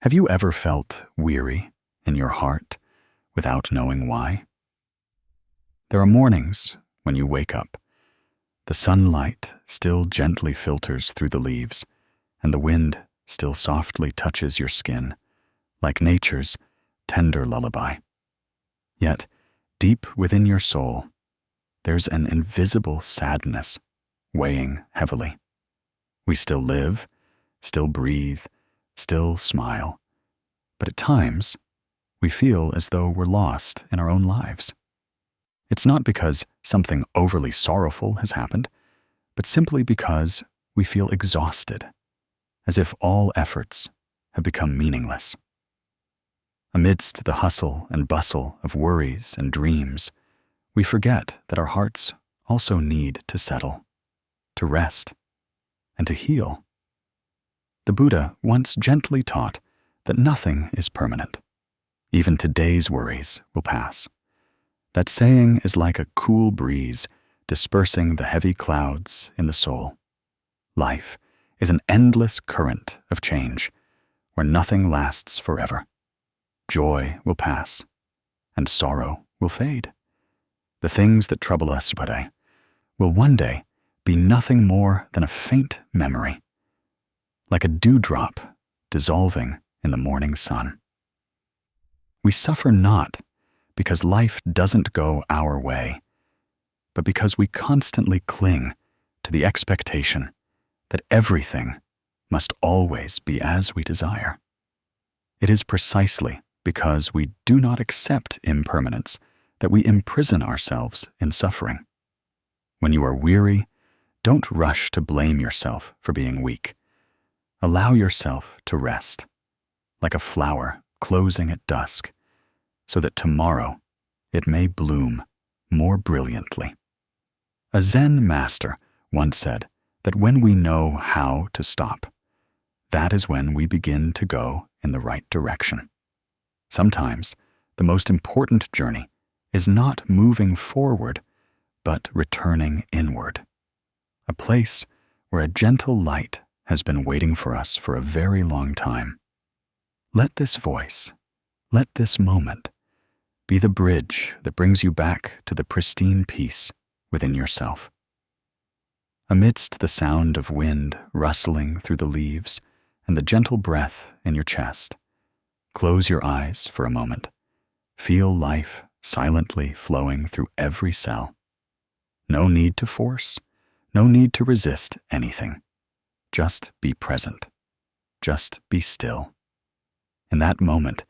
Have you ever felt weary in your heart without knowing why? There are mornings when you wake up. The sunlight still gently filters through the leaves, and the wind still softly touches your skin, like nature's tender lullaby. Yet, deep within your soul, there's an invisible sadness weighing heavily. We still live, still breathe, still smile, but at times, we feel as though we're lost in our own lives. It's not because something overly sorrowful has happened, but simply because we feel exhausted, as if all efforts have become meaningless. Amidst the hustle and bustle of worries and dreams, we forget that our hearts also need to settle, to rest, and to heal. The Buddha once gently taught that nothing is permanent. Even today's worries will pass. That saying is like a cool breeze dispersing the heavy clouds in the soul. Life is an endless current of change where nothing lasts forever. Joy will pass, and sorrow will fade. The things that trouble us today will one day be nothing more than a faint memory, like a dewdrop dissolving in the morning sun. We suffer not because life doesn't go our way, but because we constantly cling to the expectation that everything must always be as we desire. It is precisely because we do not accept impermanence that we imprison ourselves in suffering. When you are weary, don't rush to blame yourself for being weak. Allow yourself to rest, like a flower closing at dusk, so that tomorrow it may bloom more brilliantly. A Zen master once said that when we know how to stop, that is when we begin to go in the right direction. Sometimes the most important journey is not moving forward, but returning inward, a place where a gentle light has been waiting for us for a very long time. Let this voice, let this moment, be the bridge that brings you back to the pristine peace within yourself. Amidst the sound of wind rustling through the leaves and the gentle breath in your chest, close your eyes for a moment. Feel life silently flowing through every cell. No need to force, no need to resist anything. Just be present. Just be still. In that moment,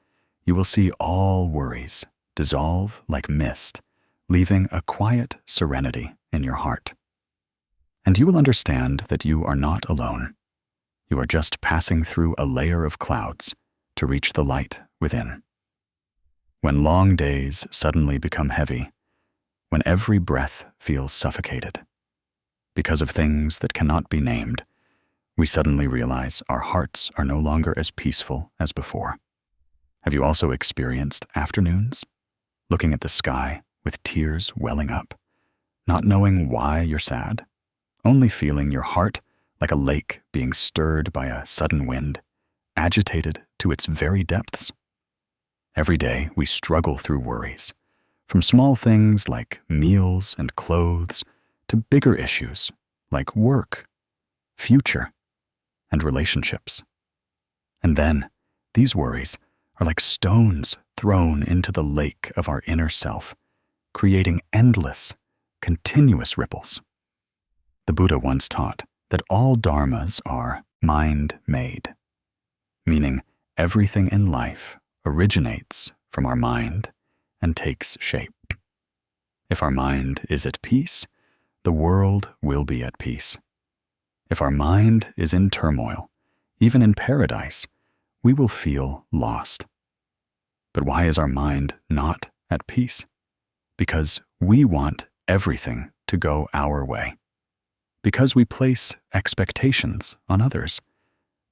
you will see all worries dissolve like mist, leaving a quiet serenity in your heart. And you will understand that you are not alone. You are just passing through a layer of clouds to reach the light within. When long days suddenly become heavy, when every breath feels suffocated, because of things that cannot be named, we suddenly realize our hearts are no longer as peaceful as before. Have you also experienced afternoons, looking at the sky with tears welling up, not knowing why you're sad, only feeling your heart like a lake being stirred by a sudden wind, agitated to its very depths? Every day we struggle through worries, from small things like meals and clothes to bigger issues like work, future, and relationships. And then these worries are like stones thrown into the lake of our inner self, creating endless, continuous ripples. The Buddha once taught that all dharmas are mind-made, meaning everything in life originates from our mind and takes shape. If our mind is at peace, the world will be at peace. If our mind is in turmoil, even in paradise, we will feel lost. But why is our mind not at peace? Because we want everything to go our way. Because we place expectations on others.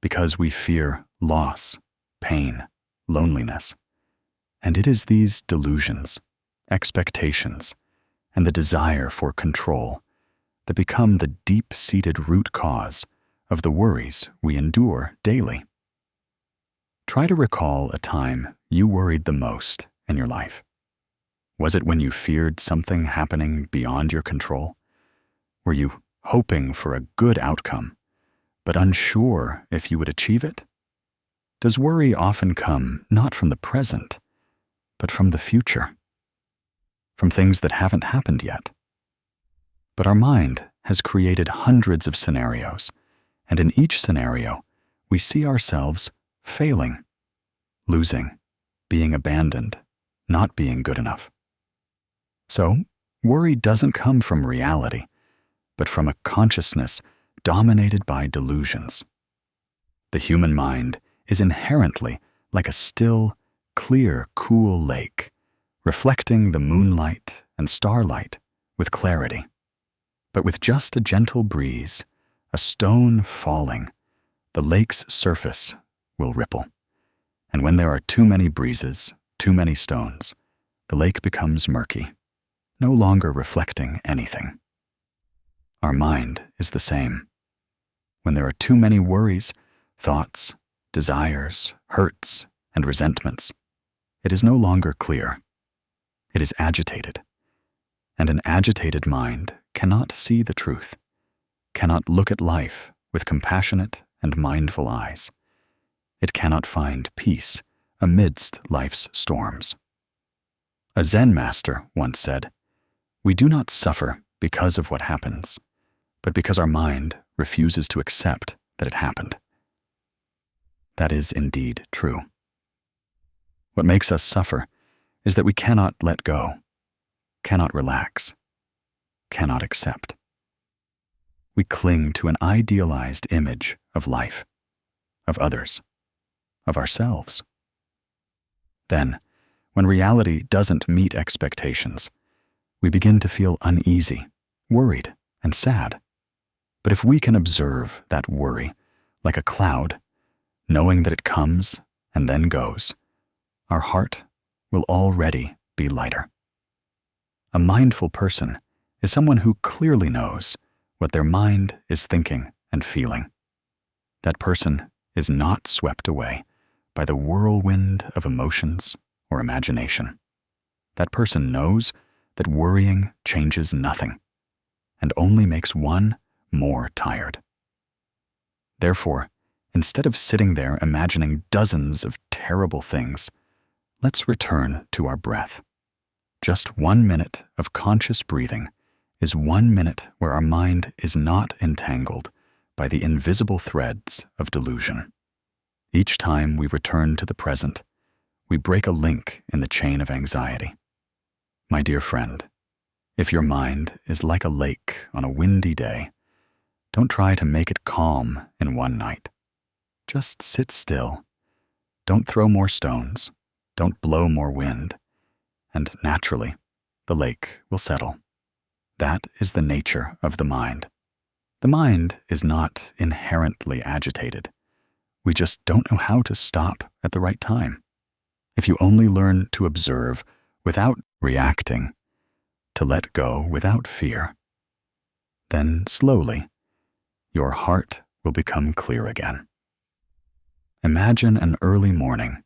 Because we fear loss, pain, loneliness. And it is these delusions, expectations, and the desire for control that become the deep-seated root cause of the worries we endure daily. Try to recall a time you worried the most in your life. Was it when you feared something happening beyond your control? Were you hoping for a good outcome, but unsure if you would achieve it? Does worry often come not from the present, but from the future? From things that haven't happened yet? But our mind has created hundreds of scenarios, and in each scenario, we see ourselves failing, losing, being abandoned, not being good enough. So, worry doesn't come from reality, but from a consciousness dominated by delusions. The human mind is inherently like a still, clear, cool lake, reflecting the moonlight and starlight with clarity. But with just a gentle breeze, a stone falling, the lake's surface will ripple. And when there are too many breezes, too many stones, the lake becomes murky, no longer reflecting anything. Our mind is the same. When there are too many worries, thoughts, desires, hurts, and resentments, it is no longer clear. It is agitated. And an agitated mind cannot see the truth, cannot look at life with compassionate and mindful eyes. It cannot find peace amidst life's storms. A Zen master once said, "We do not suffer because of what happens, but because our mind refuses to accept that it happened." That is indeed true. What makes us suffer is that we cannot let go, cannot relax, cannot accept. We cling to an idealized image of life, of others, of ourselves. Then, when reality doesn't meet expectations, we begin to feel uneasy, worried, and sad. But if we can observe that worry like a cloud, knowing that it comes and then goes, our heart will already be lighter. A mindful person is someone who clearly knows what their mind is thinking and feeling. That person is not swept away by the whirlwind of emotions or imagination. That person knows that worrying changes nothing and only makes one more tired. Therefore, instead of sitting there imagining dozens of terrible things, let's return to our breath. Just 1 minute of conscious breathing is 1 minute where our mind is not entangled by the invisible threads of delusion. Each time we return to the present, we break a link in the chain of anxiety. My dear friend, if your mind is like a lake on a windy day, don't try to make it calm in one night. Just sit still. Don't throw more stones. Don't blow more wind. And naturally, the lake will settle. That is the nature of the mind. The mind is not inherently agitated. We just don't know how to stop at the right time. If you only learn to observe without reacting, to let go without fear, then slowly, your heart will become clear again. Imagine an early morning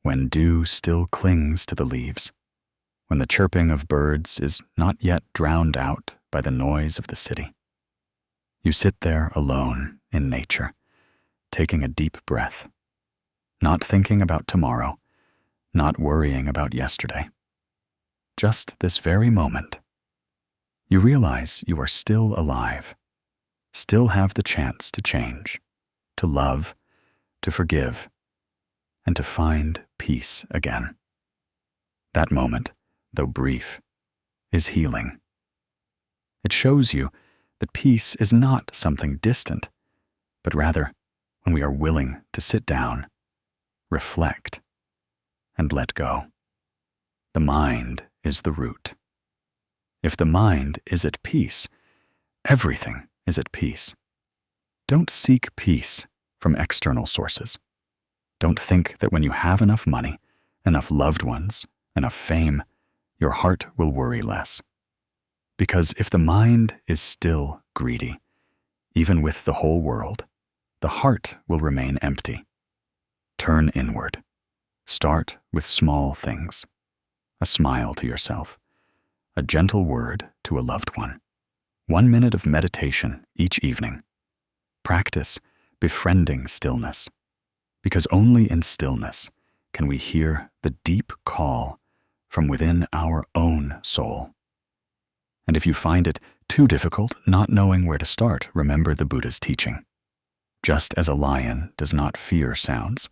when dew still clings to the leaves, when the chirping of birds is not yet drowned out by the noise of the city. You sit there alone in nature, taking a deep breath, not thinking about tomorrow, not worrying about yesterday. Just this very moment, you realize you are still alive, still have the chance to change, to love, to forgive, and to find peace again. That moment, though brief, is healing. It shows you that peace is not something distant, but rather when we are willing to sit down, reflect, and let go. The mind is the root. If the mind is at peace, everything is at peace. Don't seek peace from external sources. Don't think that when you have enough money, enough loved ones, enough fame, your heart will worry less. Because if the mind is still greedy, even with the whole world, the heart will remain empty. Turn inward. Start with small things. A smile to yourself. A gentle word to a loved one. 1 minute of meditation each evening. Practice befriending stillness, because only in stillness can we hear the deep call from within our own soul. And if you find it too difficult not knowing where to start, remember the Buddha's teaching. Just as a lion does not fear sounds,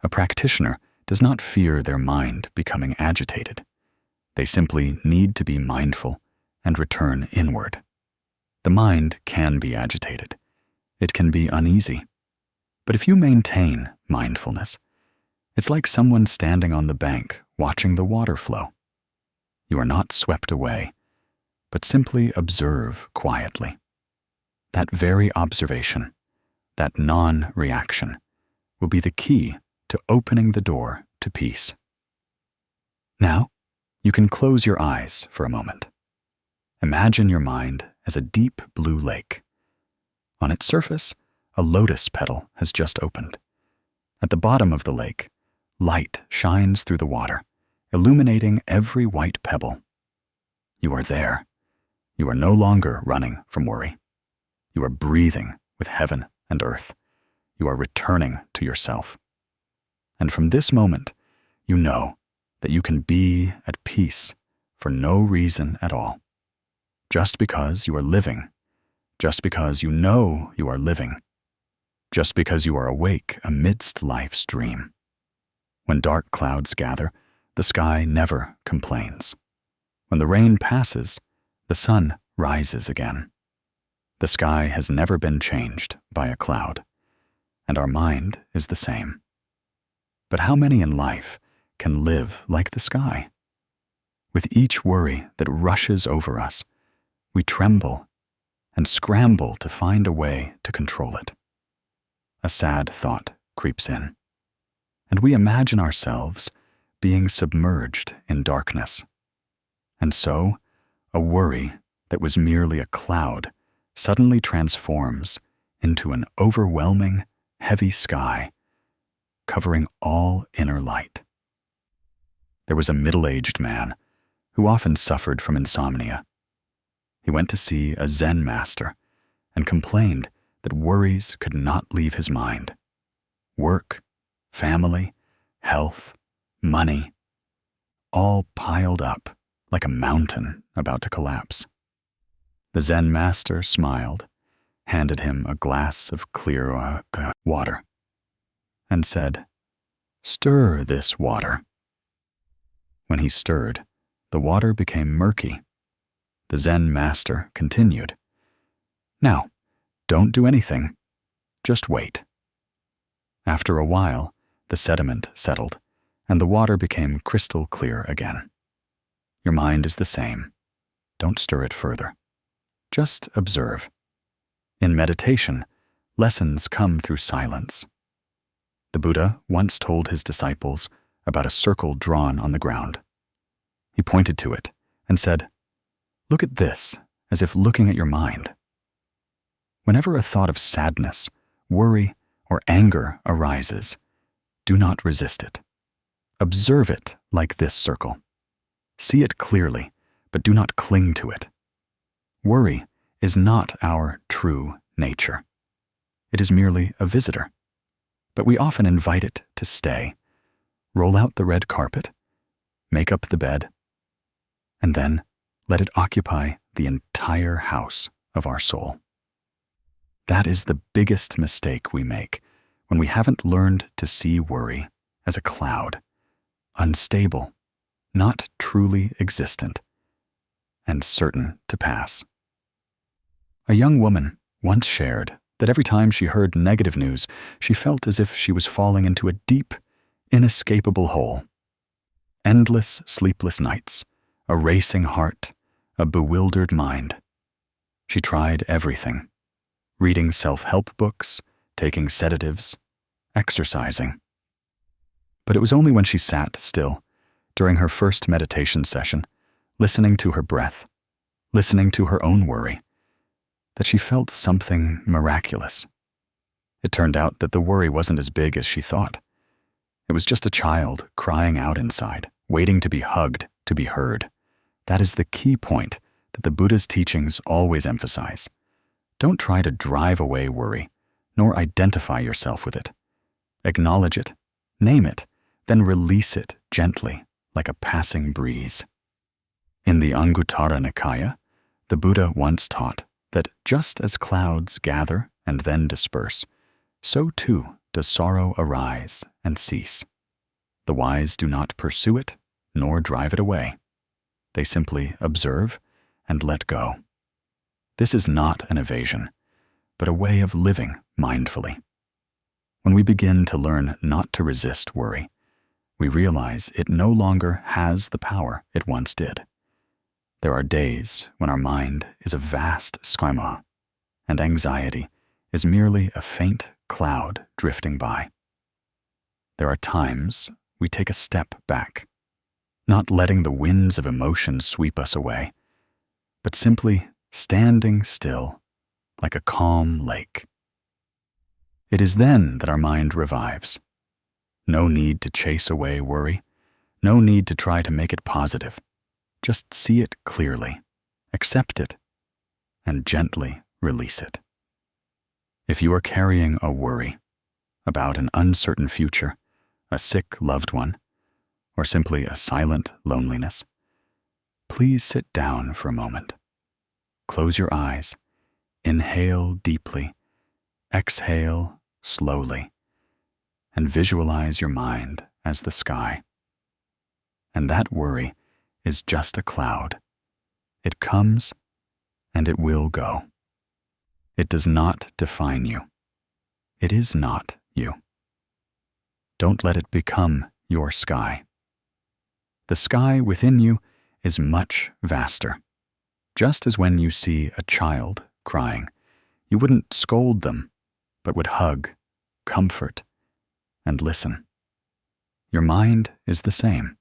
a practitioner does not fear their mind becoming agitated. They simply need to be mindful and return inward. The mind can be agitated. It can be uneasy. But if you maintain mindfulness, it's like someone standing on the bank watching the water flow. You are not swept away, but simply observe quietly. That very observation, that non-reaction, will be the key to opening the door to peace. Now, you can close your eyes for a moment. Imagine your mind as a deep blue lake. On its surface, a lotus petal has just opened. At the bottom of the lake, light shines through the water, illuminating every white pebble. You are there. You are no longer running from worry. You are breathing with heaven and earth. You are returning to yourself. And from this moment, you know that you can be at peace for no reason at all. Just because you are living, just because you know you are living, just because you are awake amidst life's dream. When dark clouds gather, the sky never complains. When the rain passes, the sun rises again. The sky has never been changed by a cloud, and our mind is the same. But how many in life can live like the sky? With each worry that rushes over us, we tremble and scramble to find a way to control it. A sad thought creeps in, and we imagine ourselves being submerged in darkness. And so, a worry that was merely a cloud suddenly transforms into an overwhelming, heavy sky, covering all inner light. There was a middle-aged man who often suffered from insomnia. He went to see a Zen master and complained that worries could not leave his mind. Work, family, health, money, all piled up like a mountain about to collapse. The Zen master smiled, handed him a glass of clear water, and said, "Stir this water." When he stirred, the water became murky. The Zen master continued, "Now, don't do anything. Just wait." After a while, the sediment settled, and the water became crystal clear again. Your mind is the same. Don't stir it further. Just observe. In meditation, lessons come through silence. The Buddha once told his disciples about a circle drawn on the ground. He pointed to it and said, "Look at this, as if looking at your mind." Whenever a thought of sadness, worry, or anger arises, do not resist it. Observe it like this circle. See it clearly, but do not cling to it. Worry is not our true nature. It is merely a visitor. But we often invite it to stay, roll out the red carpet, make up the bed, and then let it occupy the entire house of our soul. That is the biggest mistake we make when we haven't learned to see worry as a cloud, unstable, not truly existent, and certain to pass. A young woman once shared that every time she heard negative news, she felt as if she was falling into a deep, inescapable hole. Endless sleepless nights, a racing heart, a bewildered mind. She tried everything: reading self-help books, taking sedatives, exercising. But it was only when she sat still, during her first meditation session, listening to her breath, listening to her own worry, that she felt something miraculous. It turned out that the worry wasn't as big as she thought. It was just a child crying out inside, waiting to be hugged, to be heard. That is the key point that the Buddha's teachings always emphasize. Don't try to drive away worry, nor identify yourself with it. Acknowledge it, name it, then release it gently, like a passing breeze. In the Anguttara Nikaya, the Buddha once taught that just as clouds gather and then disperse, so too does sorrow arise and cease. The wise do not pursue it, nor drive it away. They simply observe and let go. This is not an evasion, but a way of living mindfully. When we begin to learn not to resist worry, we realize it no longer has the power it once did. There are days when our mind is a vast schema, and anxiety is merely a faint cloud drifting by. There are times we take a step back, not letting the winds of emotion sweep us away, but simply standing still like a calm lake. It is then that our mind revives. No need to chase away worry, no need to try to make it positive. Just see it clearly, accept it, and gently release it. If you are carrying a worry about an uncertain future, a sick loved one, or simply a silent loneliness, please sit down for a moment. Close your eyes, inhale deeply, exhale slowly, and visualize your mind as the sky. And that worry is just a cloud. It comes and it will go. It does not define you. It is not you. Don't let it become your sky. The sky within you is much vaster. Just as when you see a child crying, you wouldn't scold them, but would hug, comfort, and listen. Your mind is the same.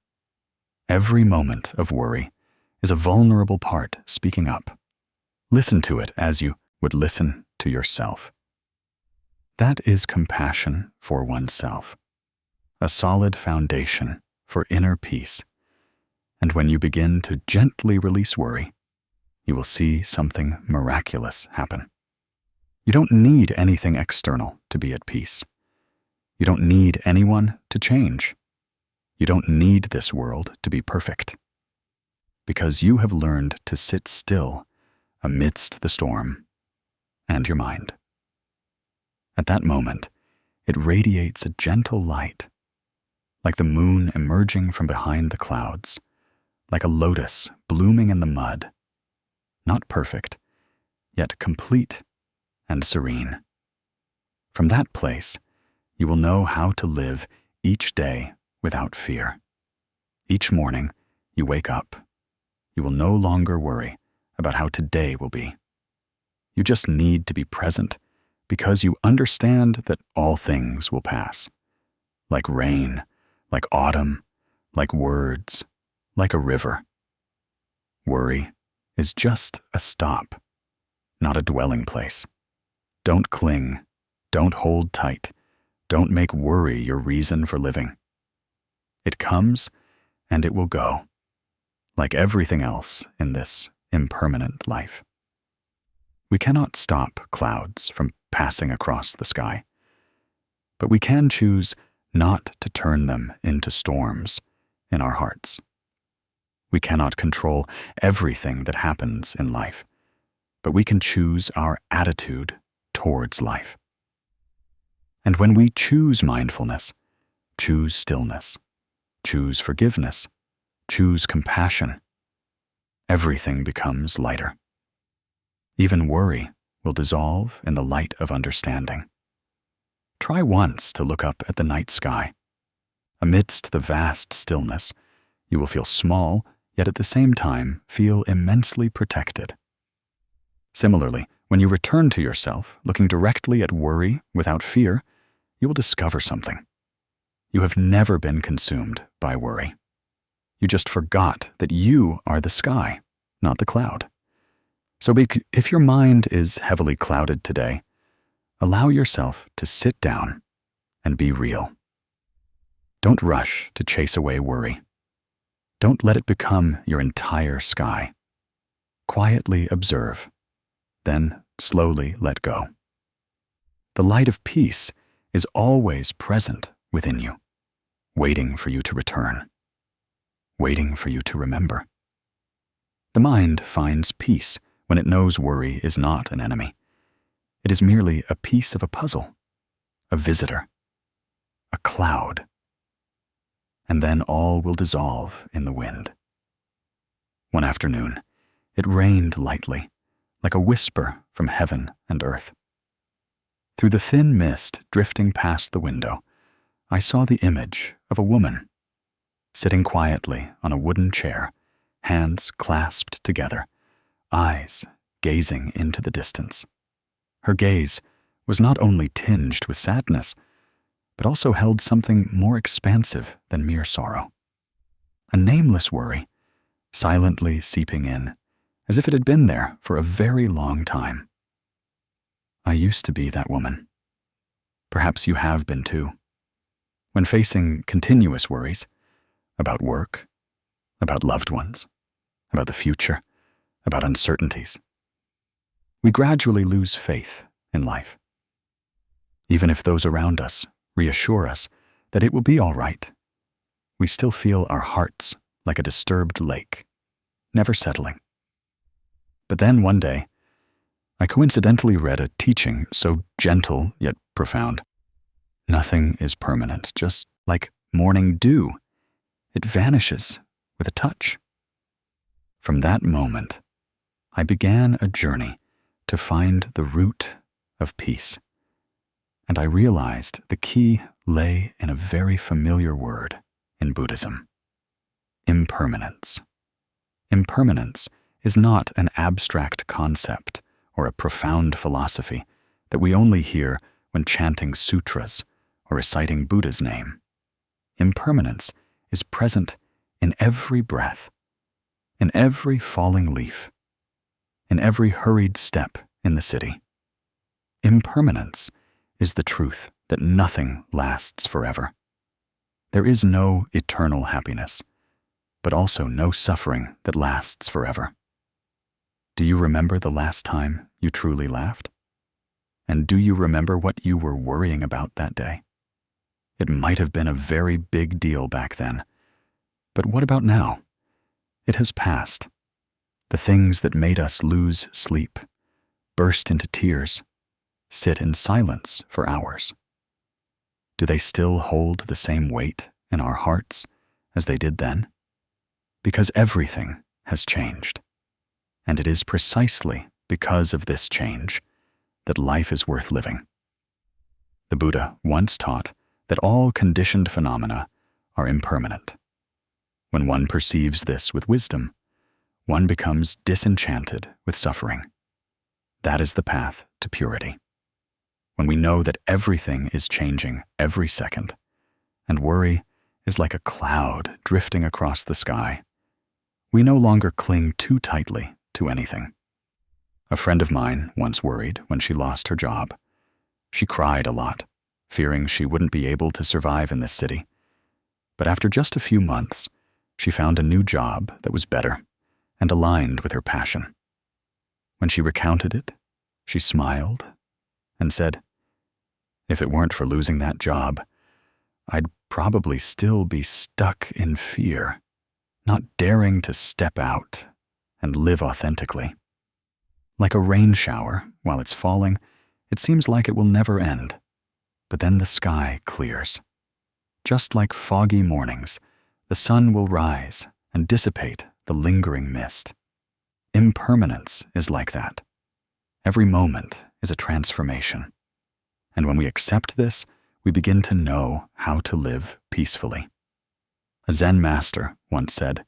Every moment of worry is a vulnerable part speaking up. Listen to it as you would listen to yourself. That is compassion for oneself, a solid foundation for inner peace. And when you begin to gently release worry, you will see something miraculous happen. You don't need anything external to be at peace. You don't need anyone to change. You don't need this world to be perfect. Because you have learned to sit still amidst the storm and your mind. At that moment, it radiates a gentle light, like the moon emerging from behind the clouds, like a lotus blooming in the mud, not perfect, yet complete and serene. From that place, you will know how to live each day without fear. Each morning, you wake up. You will no longer worry about how today will be. You just need to be present because you understand that all things will pass. Like rain, like autumn, like words, like a river. Worry is just a stop, not a dwelling place. Don't cling, don't hold tight, don't make worry your reason for living. It comes and it will go, like everything else in this impermanent life. We cannot stop clouds from passing across the sky, but we can choose not to turn them into storms in our hearts. We cannot control everything that happens in life, but we can choose our attitude towards life. And when we choose mindfulness, choose stillness, choose forgiveness, choose compassion, everything becomes lighter. Even worry will dissolve in the light of understanding. Try once to look up at the night sky. Amidst the vast stillness, you will feel small, yet at the same time feel immensely protected. Similarly, when you return to yourself, looking directly at worry without fear, you will discover something. You have never been consumed by worry. You just forgot that you are the sky, not the cloud. So if your mind is heavily clouded today, allow yourself to sit down and be real. Don't rush to chase away worry. Don't let it become your entire sky. Quietly observe, then slowly let go. The light of peace is always present within you, waiting for you to return, waiting for you to remember. The mind finds peace when it knows worry is not an enemy. It is merely a piece of a puzzle, a visitor, a cloud. And then all will dissolve in the wind. One afternoon, it rained lightly, like a whisper from heaven and earth. Through the thin mist drifting past the window, I saw the image of a woman, sitting quietly on a wooden chair, hands clasped together, eyes gazing into the distance. Her gaze was not only tinged with sadness, but also held something more expansive than mere sorrow. A nameless worry, silently seeping in, as if it had been there for a very long time. I used to be that woman. Perhaps you have been too. When facing continuous worries about work, about loved ones, about the future, about uncertainties, we gradually lose faith in life. Even if those around us reassure us that it will be all right, we still feel our hearts like a disturbed lake, never settling. But then one day, I coincidentally read a teaching so gentle yet profound. Nothing is permanent, just like morning dew. It vanishes with a touch. From that moment, I began a journey to find the root of peace. And I realized the key lay in a very familiar word in Buddhism: impermanence. Impermanence is not an abstract concept or a profound philosophy that we only hear when chanting sutras or reciting Buddha's name. Impermanence is present in every breath, in every falling leaf, in every hurried step in the city. Impermanence is the truth that nothing lasts forever. There is no eternal happiness, but also no suffering that lasts forever. Do you remember the last time you truly laughed? And do you remember what you were worrying about that day? It might have been a very big deal back then, but what about now? It has passed. The things that made us lose sleep, burst into tears, sit in silence for hours. Do they still hold the same weight in our hearts as they did then? Because everything has changed. And it is precisely because of this change that life is worth living. The Buddha once taught that all conditioned phenomena are impermanent. When one perceives this with wisdom, one becomes disenchanted with suffering. That is the path to purity. When we know that everything is changing every second, and worry is like a cloud drifting across the sky, we no longer cling too tightly to anything. A friend of mine once worried when she lost her job. She cried a lot, fearing she wouldn't be able to survive in this city. But after just a few months, she found a new job that was better and aligned with her passion. When she recounted it, she smiled and said, "If it weren't for losing that job, I'd probably still be stuck in fear, not daring to step out and live authentically. Like a rain shower, while it's falling, it seems like it will never end. But then the sky clears. Just like foggy mornings, the sun will rise and dissipate the lingering mist. Impermanence is like that. Every moment is a transformation. And when we accept this, we begin to know how to live peacefully. A Zen master once said,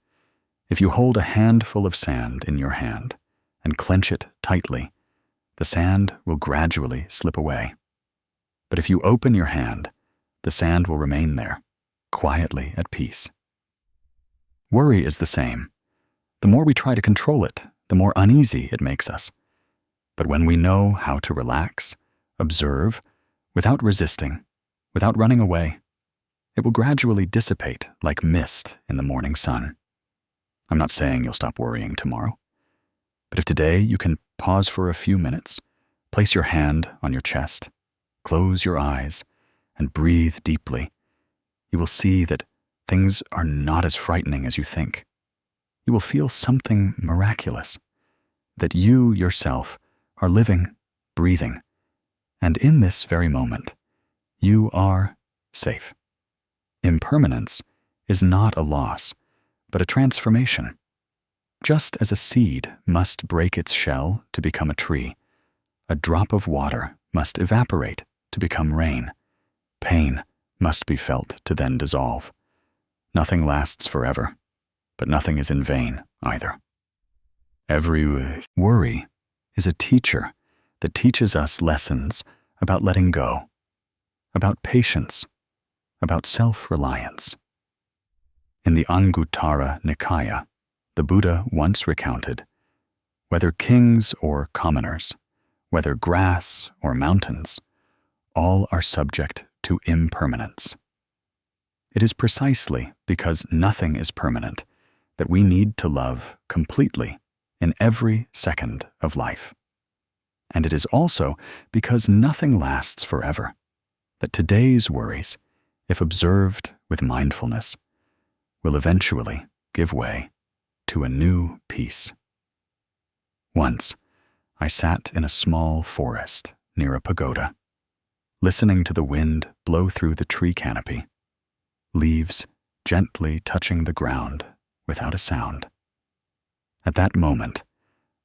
"If you hold a handful of sand in your hand and clench it tightly, the sand will gradually slip away. But if you open your hand, the sand will remain there, quietly at peace." Worry is the same. The more we try to control it, the more uneasy it makes us. But when we know how to relax, observe, without resisting, without running away, it will gradually dissipate like mist in the morning sun. I'm not saying you'll stop worrying tomorrow, but if today you can pause for a few minutes, place your hand on your chest, close your eyes, and breathe deeply, you will see that things are not as frightening as you think. You will feel something miraculous, that you yourself are living, breathing, and in this very moment, you are safe. Impermanence is not a loss, but a transformation. Just as a seed must break its shell to become a tree, a drop of water must evaporate to become rain. Pain must be felt to then dissolve. Nothing lasts forever, but nothing is in vain either. Every worry is a teacher that teaches us lessons about letting go, about patience, about self-reliance. In the Anguttara Nikaya, the Buddha once recounted, whether kings or commoners, whether grass or mountains, all are subject to impermanence. It is precisely because nothing is permanent that we need to love completely in every second of life. And it is also because nothing lasts forever that today's worries, if observed with mindfulness, will eventually give way to a new peace. Once, I sat in a small forest near a pagoda, listening to the wind blow through the tree canopy, leaves gently touching the ground without a sound. At that moment,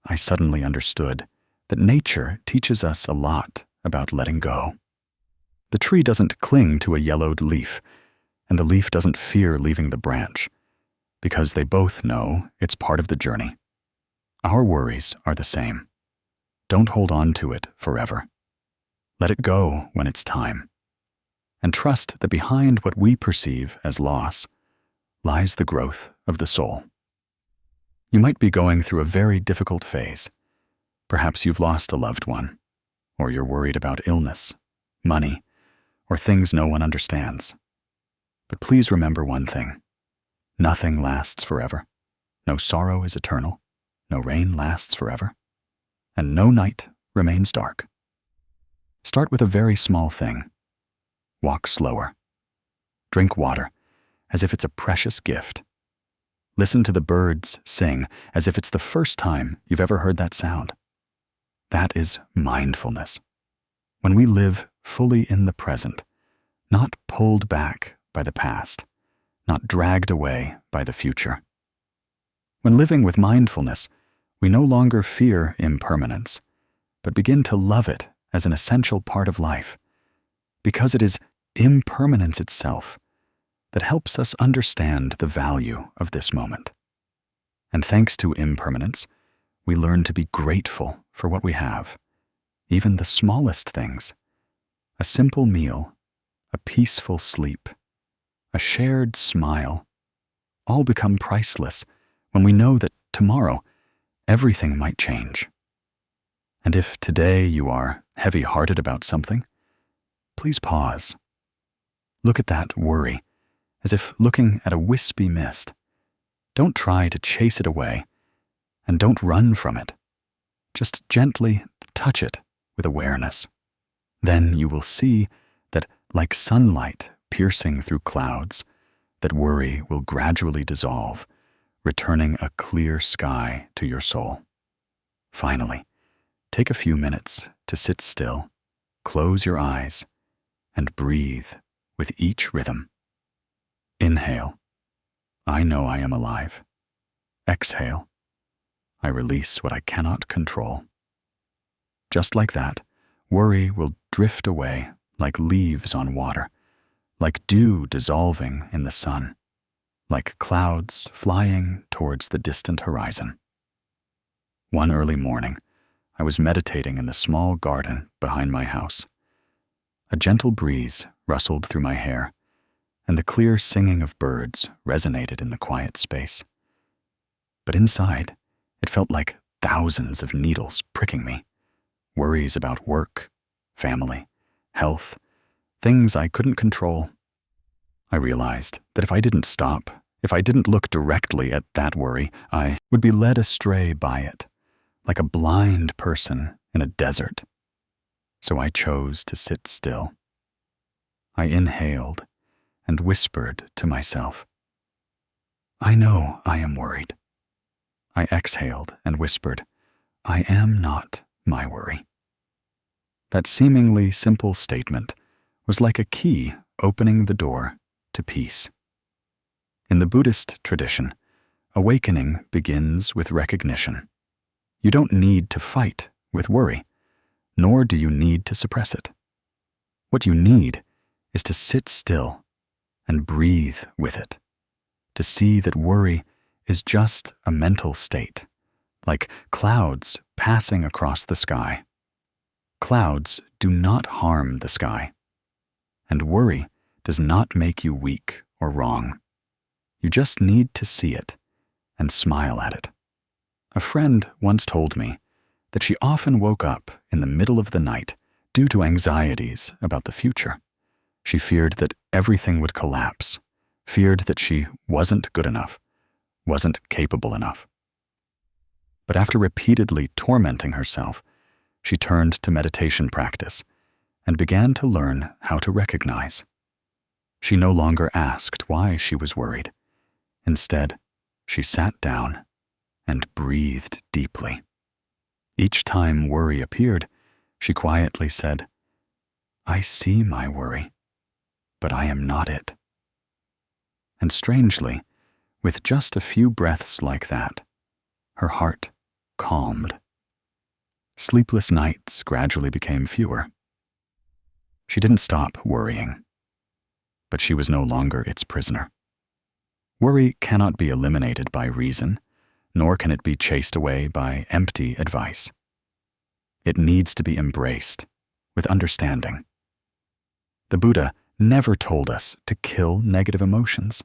I suddenly understood that nature teaches us a lot about letting go. The tree doesn't cling to a yellowed leaf, and the leaf doesn't fear leaving the branch, because they both know it's part of the journey. Our worries are the same. Don't hold on to it forever. Let it go when it's time, and trust that behind what we perceive as loss lies the growth of the soul. You might be going through a very difficult phase. Perhaps you've lost a loved one, or you're worried about illness, money, or things no one understands. But please remember one thing. Nothing lasts forever. No sorrow is eternal. No rain lasts forever. And no night remains dark. Start with a very small thing. Walk slower. Drink water as if it's a precious gift. Listen to the birds sing as if it's the first time you've ever heard that sound. That is mindfulness. When we live fully in the present, not pulled back by the past, not dragged away by the future. When living with mindfulness, we no longer fear impermanence, but begin to love it as an essential part of life, because it is impermanence itself that helps us understand the value of this moment. And thanks to impermanence, we learn to be grateful for what we have, even the smallest things. A simple meal, a peaceful sleep, a shared smile, all become priceless when we know that tomorrow everything might change. And if today you are heavy-hearted about something, please pause. Look at that worry as if looking at a wispy mist. Don't try to chase it away, and don't run from it. Just gently touch it with awareness. Then you will see that, like sunlight piercing through clouds, that worry will gradually dissolve, returning a clear sky to your soul. Finally, take a few minutes to sit still, close your eyes, and breathe with each rhythm. Inhale, I know I am alive. Exhale, I release what I cannot control. Just like that, worry will drift away like leaves on water, like dew dissolving in the sun, like clouds flying towards the distant horizon. One early morning, I was meditating in the small garden behind my house. A gentle breeze rustled through my hair, and the clear singing of birds resonated in the quiet space. But inside, it felt like thousands of needles pricking me, worries about work, family, health, things I couldn't control. I realized that if I didn't stop, if I didn't look directly at that worry, I would be led astray by it, like a blind person in a desert. So I chose to sit still. I inhaled and whispered to myself, I know I am worried. I exhaled and whispered, I am not my worry. That seemingly simple statement was like a key opening the door to peace. In the Buddhist tradition, awakening begins with recognition. You don't need to fight with worry, nor do you need to suppress it. What you need is to sit still and breathe with it, to see that worry is just a mental state, like clouds passing across the sky. Clouds do not harm the sky, and worry does not make you weak or wrong. You just need to see it and smile at it. A friend once told me that she often woke up in the middle of the night due to anxieties about the future. She feared that everything would collapse, feared that she wasn't good enough, wasn't capable enough. But after repeatedly tormenting herself, she turned to meditation practice and began to learn how to recognize. She no longer asked why she was worried. Instead, she sat down and breathed deeply. Each time worry appeared, she quietly said, I see my worry, but I am not it. And strangely, with just a few breaths like that, her heart calmed. Sleepless nights gradually became fewer. She didn't stop worrying, but she was no longer its prisoner. Worry cannot be eliminated by reason, nor can it be chased away by empty advice. It needs to be embraced with understanding. The Buddha never told us to kill negative emotions.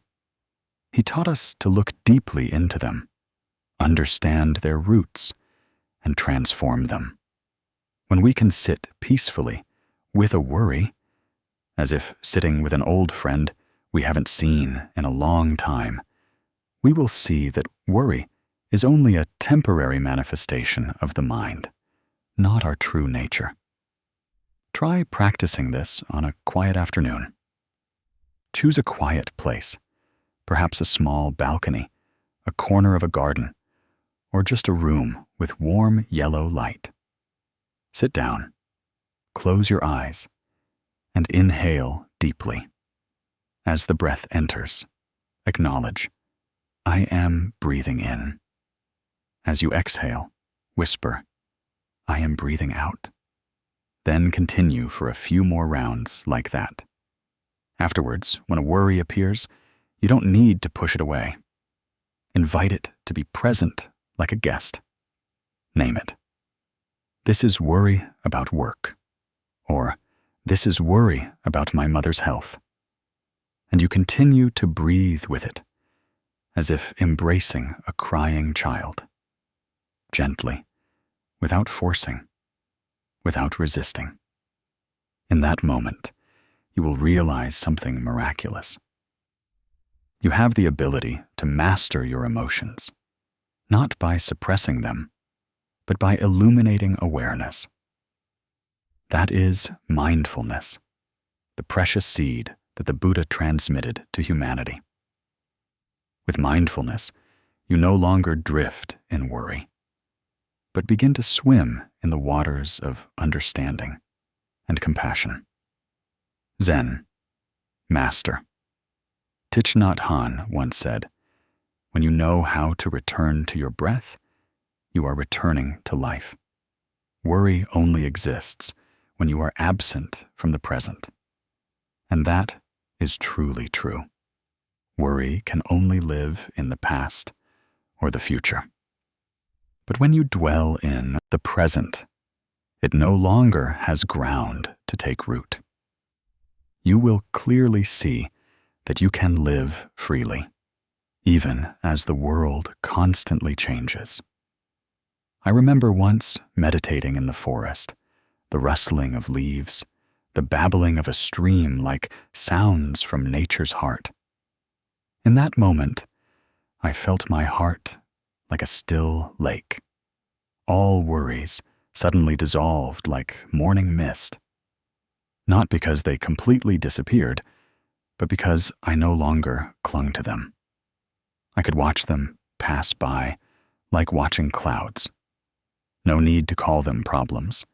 He taught us to look deeply into them, understand their roots, and transform them. When we can sit peacefully with a worry, as if sitting with an old friend we haven't seen in a long time, we will see that worry is only a temporary manifestation of the mind, not our true nature. Try practicing this on a quiet afternoon. Choose a quiet place, perhaps a small balcony, a corner of a garden, or just a room with warm yellow light. Sit down, close your eyes, and inhale deeply. As the breath enters, acknowledge, I am breathing in. As you exhale, whisper, I am breathing out. Then continue for a few more rounds like that. Afterwards, when a worry appears, you don't need to push it away. Invite it to be present like a guest. Name it. This is worry about work, or this is worry about my mother's health. And you continue to breathe with it, as if embracing a crying child. Gently, without forcing, without resisting. In that moment, you will realize something miraculous. You have the ability to master your emotions, not by suppressing them, but by illuminating awareness. That is mindfulness, the precious seed that the Buddha transmitted to humanity. With mindfulness, you no longer drift in worry, but begin to swim in the waters of understanding and compassion. Zen, Master. Thich Nhat Hanh once said, when you know how to return to your breath, you are returning to life. Worry only exists when you are absent from the present. And that is truly true. Worry can only live in the past or the future. But when you dwell in the present, it no longer has ground to take root. You will clearly see that you can live freely, even as the world constantly changes. I remember once meditating in the forest, the rustling of leaves, the babbling of a stream like sounds from nature's heart. In that moment, I felt my heart like a still lake. All worries suddenly dissolved like morning mist. Not because they completely disappeared, but because I no longer clung to them. I could watch them pass by like watching clouds. No need to call them problems,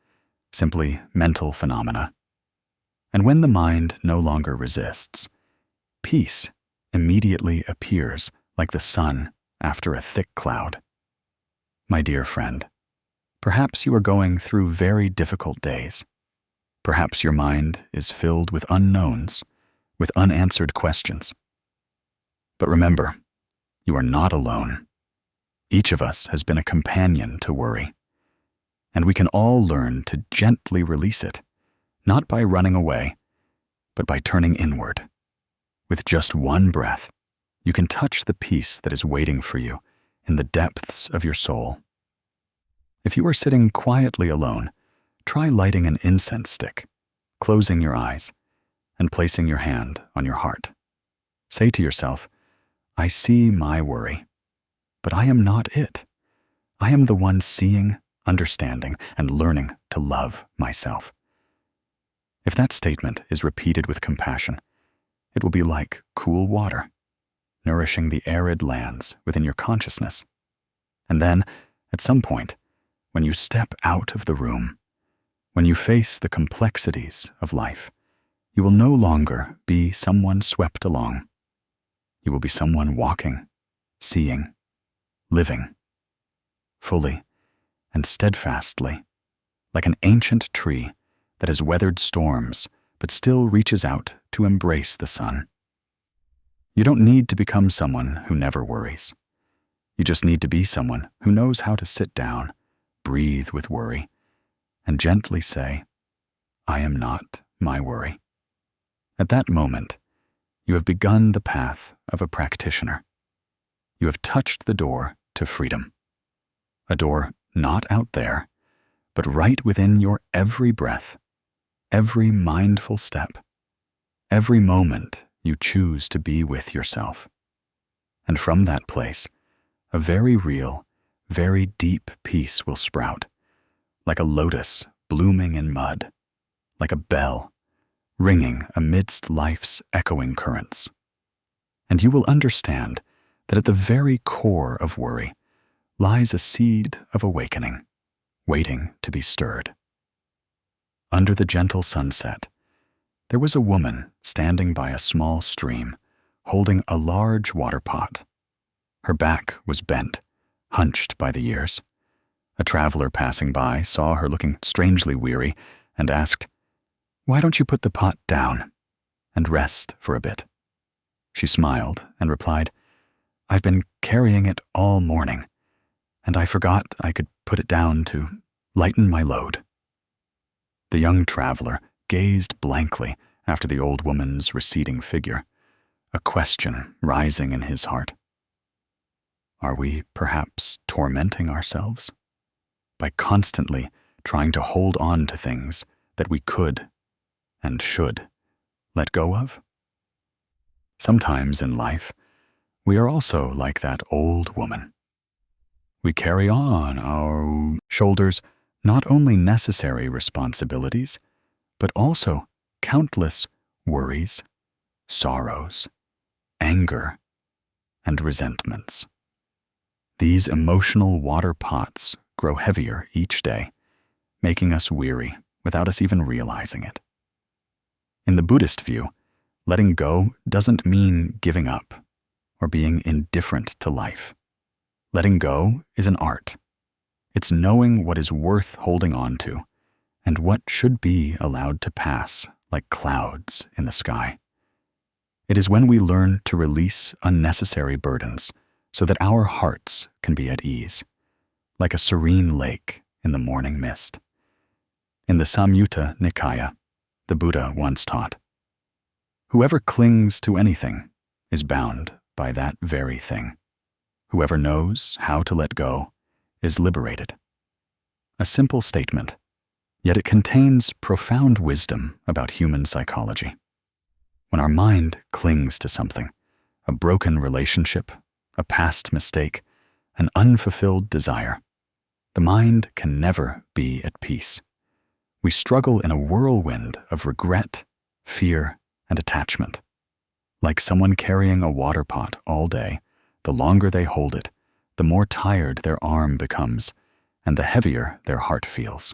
simply mental phenomena. And when the mind no longer resists, peace immediately appears like the sun after a thick cloud. My dear friend, perhaps you are going through very difficult days. Perhaps your mind is filled with unknowns, with unanswered questions. But remember, you are not alone. Each of us has been a companion to worry, and we can all learn to gently release it, not by running away, but by turning inward. With just one breath, you can touch the peace that is waiting for you in the depths of your soul. If you are sitting quietly alone, try lighting an incense stick, closing your eyes, and placing your hand on your heart. Say to yourself, I see my worry, but I am not it. I am the one seeing, understanding, and learning to love myself. If that statement is repeated with compassion, it will be like cool water, nourishing the arid lands within your consciousness. And then, at some point, when you step out of the room, when you face the complexities of life, you will no longer be someone swept along. You will be someone walking, seeing, living, fully and steadfastly, like an ancient tree that has weathered storms but still reaches out to embrace the sun. You don't need to become someone who never worries. You just need to be someone who knows how to sit down, breathe with worry, and gently say, I am not my worry. At that moment, you have begun the path of a practitioner. You have touched the door to freedom. A door not out there, but right within your every breath, every mindful step, every moment you choose to be with yourself. And from that place, a very real, very deep peace will sprout, like a lotus blooming in mud, like a bell ringing amidst life's echoing currents. And you will understand that at the very core of worry lies a seed of awakening, waiting to be stirred. Under the gentle sunset, there was a woman standing by a small stream, holding a large water pot. Her back was bent, hunched by the years. A traveler passing by saw her looking strangely weary and asked, Why don't you put the pot down and rest for a bit? She smiled and replied, I've been carrying it all morning, and I forgot I could put it down to lighten my load. The young traveler gazed blankly after the old woman's receding figure, a question rising in his heart. Are we perhaps tormenting ourselves by constantly trying to hold on to things that we could and should let go of? Sometimes in life, we are also like that old woman. We carry on our shoulders not only necessary responsibilities, but also countless worries, sorrows, anger, and resentments. These emotional water pots grow heavier each day, making us weary without us even realizing it. In the Buddhist view, letting go doesn't mean giving up or being indifferent to life. Letting go is an art. It's knowing what is worth holding on to and what should be allowed to pass like clouds in the sky. It is when we learn to release unnecessary burdens so that our hearts can be at ease, like a serene lake in the morning mist. In the Samyutta Nikaya, the Buddha once taught, Whoever clings to anything is bound by that very thing. Whoever knows how to let go is liberated. A simple statement, Yet it contains profound wisdom about human psychology. When our mind clings to something, a broken relationship, a past mistake, an unfulfilled desire, the mind can never be at peace. We struggle in a whirlwind of regret, fear, and attachment. Like someone carrying a water pot all day, the longer they hold it, the more tired their arm becomes, and the heavier their heart feels.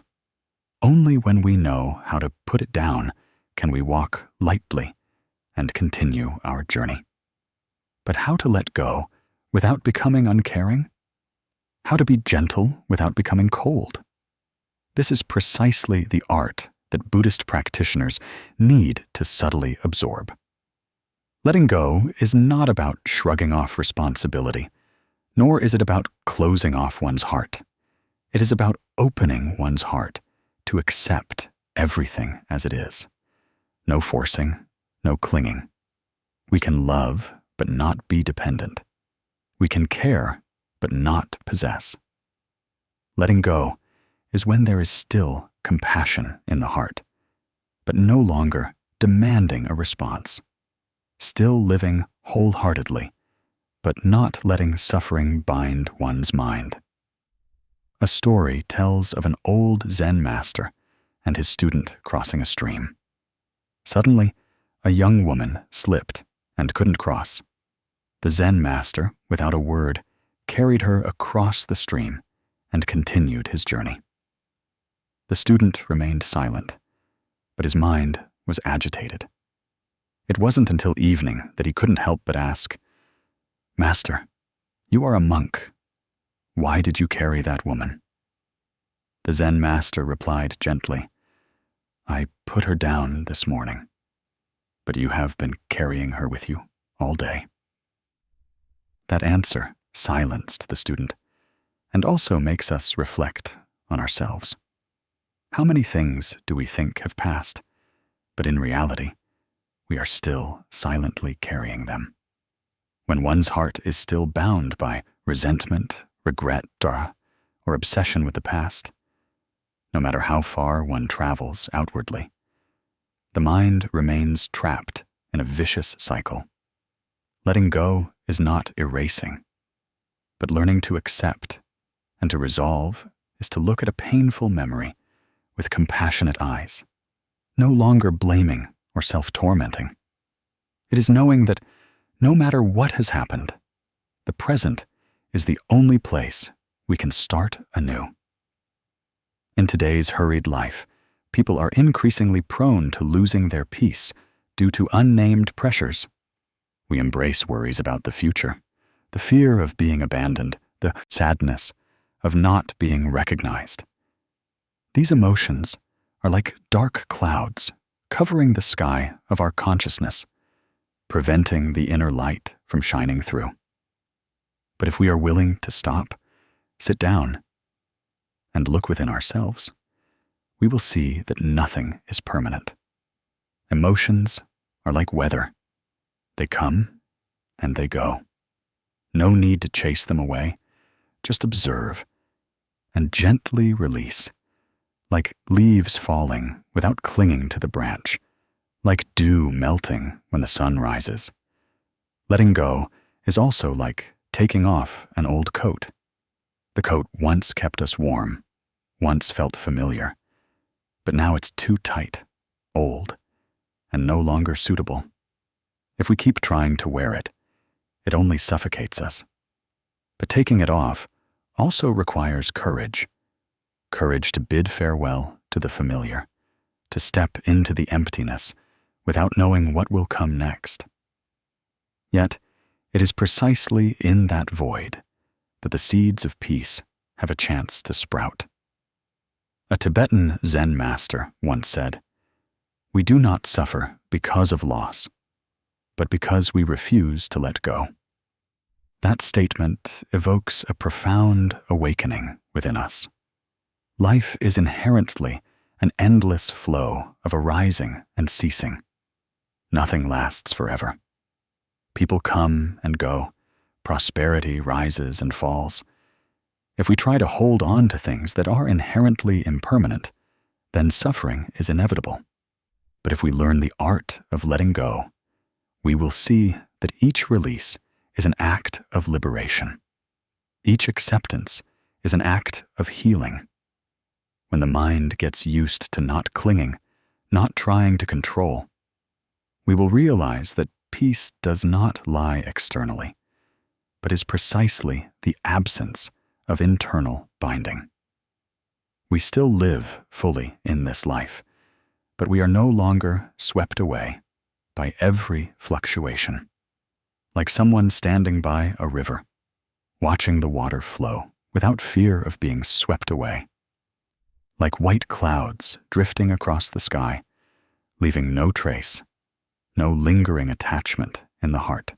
Only when we know how to put it down can we walk lightly and continue our journey. But how to let go without becoming uncaring? How to be gentle without becoming cold? This is precisely the art that Buddhist practitioners need to subtly absorb. Letting go is not about shrugging off responsibility, nor is it about closing off one's heart. It is about opening one's heart to accept everything as it is. No forcing, no clinging. We can love, but not be dependent. We can care, but not possess. Letting go is when there is still compassion in the heart, but no longer demanding a response. Still living wholeheartedly, but not letting suffering bind one's mind. A story tells of an old Zen master and his student crossing a stream. Suddenly, a young woman slipped and couldn't cross. The Zen master, without a word, carried her across the stream and continued his journey. The student remained silent, but his mind was agitated. It wasn't until evening that he couldn't help but ask, "Master, you are a monk. Why did you carry that woman?" The Zen master replied gently, "I put her down this morning, but you have been carrying her with you all day." That answer silenced the student and also makes us reflect on ourselves. How many things do we think have passed, but in reality, we are still silently carrying them? When one's heart is still bound by resentment, regret, or obsession with the past, no matter how far one travels outwardly, the mind remains trapped in a vicious cycle. Letting go is not erasing, but learning to accept and to resolve is to look at a painful memory with compassionate eyes, no longer blaming or self-tormenting. It is knowing that no matter what has happened, the present is the only place we can start anew. In today's hurried life, people are increasingly prone to losing their peace due to unnamed pressures. We embrace worries about the future, the fear of being abandoned, the sadness of not being recognized. These emotions are like dark clouds covering the sky of our consciousness, preventing the inner light from shining through. But if we are willing to stop, sit down, and look within ourselves, we will see that nothing is permanent. Emotions are like weather. They come and they go. No need to chase them away. Just observe and gently release, like leaves falling without clinging to the branch, like dew melting when the sun rises. Letting go is also like taking off an old coat. The coat once kept us warm, once felt familiar, but now it's too tight, old, and no longer suitable. If we keep trying to wear it, it only suffocates us. But taking it off also requires courage. Courage to bid farewell to the familiar, to step into the emptiness without knowing what will come next. Yet, it is precisely in that void that the seeds of peace have a chance to sprout. A Tibetan Zen master once said, "We do not suffer because of loss, but because we refuse to let go." That statement evokes a profound awakening within us. Life is inherently an endless flow of arising and ceasing. Nothing lasts forever. People come and go. Prosperity rises and falls. If we try to hold on to things that are inherently impermanent, then suffering is inevitable. But if we learn the art of letting go, we will see that each release is an act of liberation. Each acceptance is an act of healing. When the mind gets used to not clinging, not trying to control, we will realize that peace does not lie externally, but is precisely the absence of internal binding. We still live fully in this life, but we are no longer swept away by every fluctuation, like someone standing by a river, watching the water flow without fear of being swept away, like white clouds drifting across the sky, leaving no trace, no lingering attachment in the heart.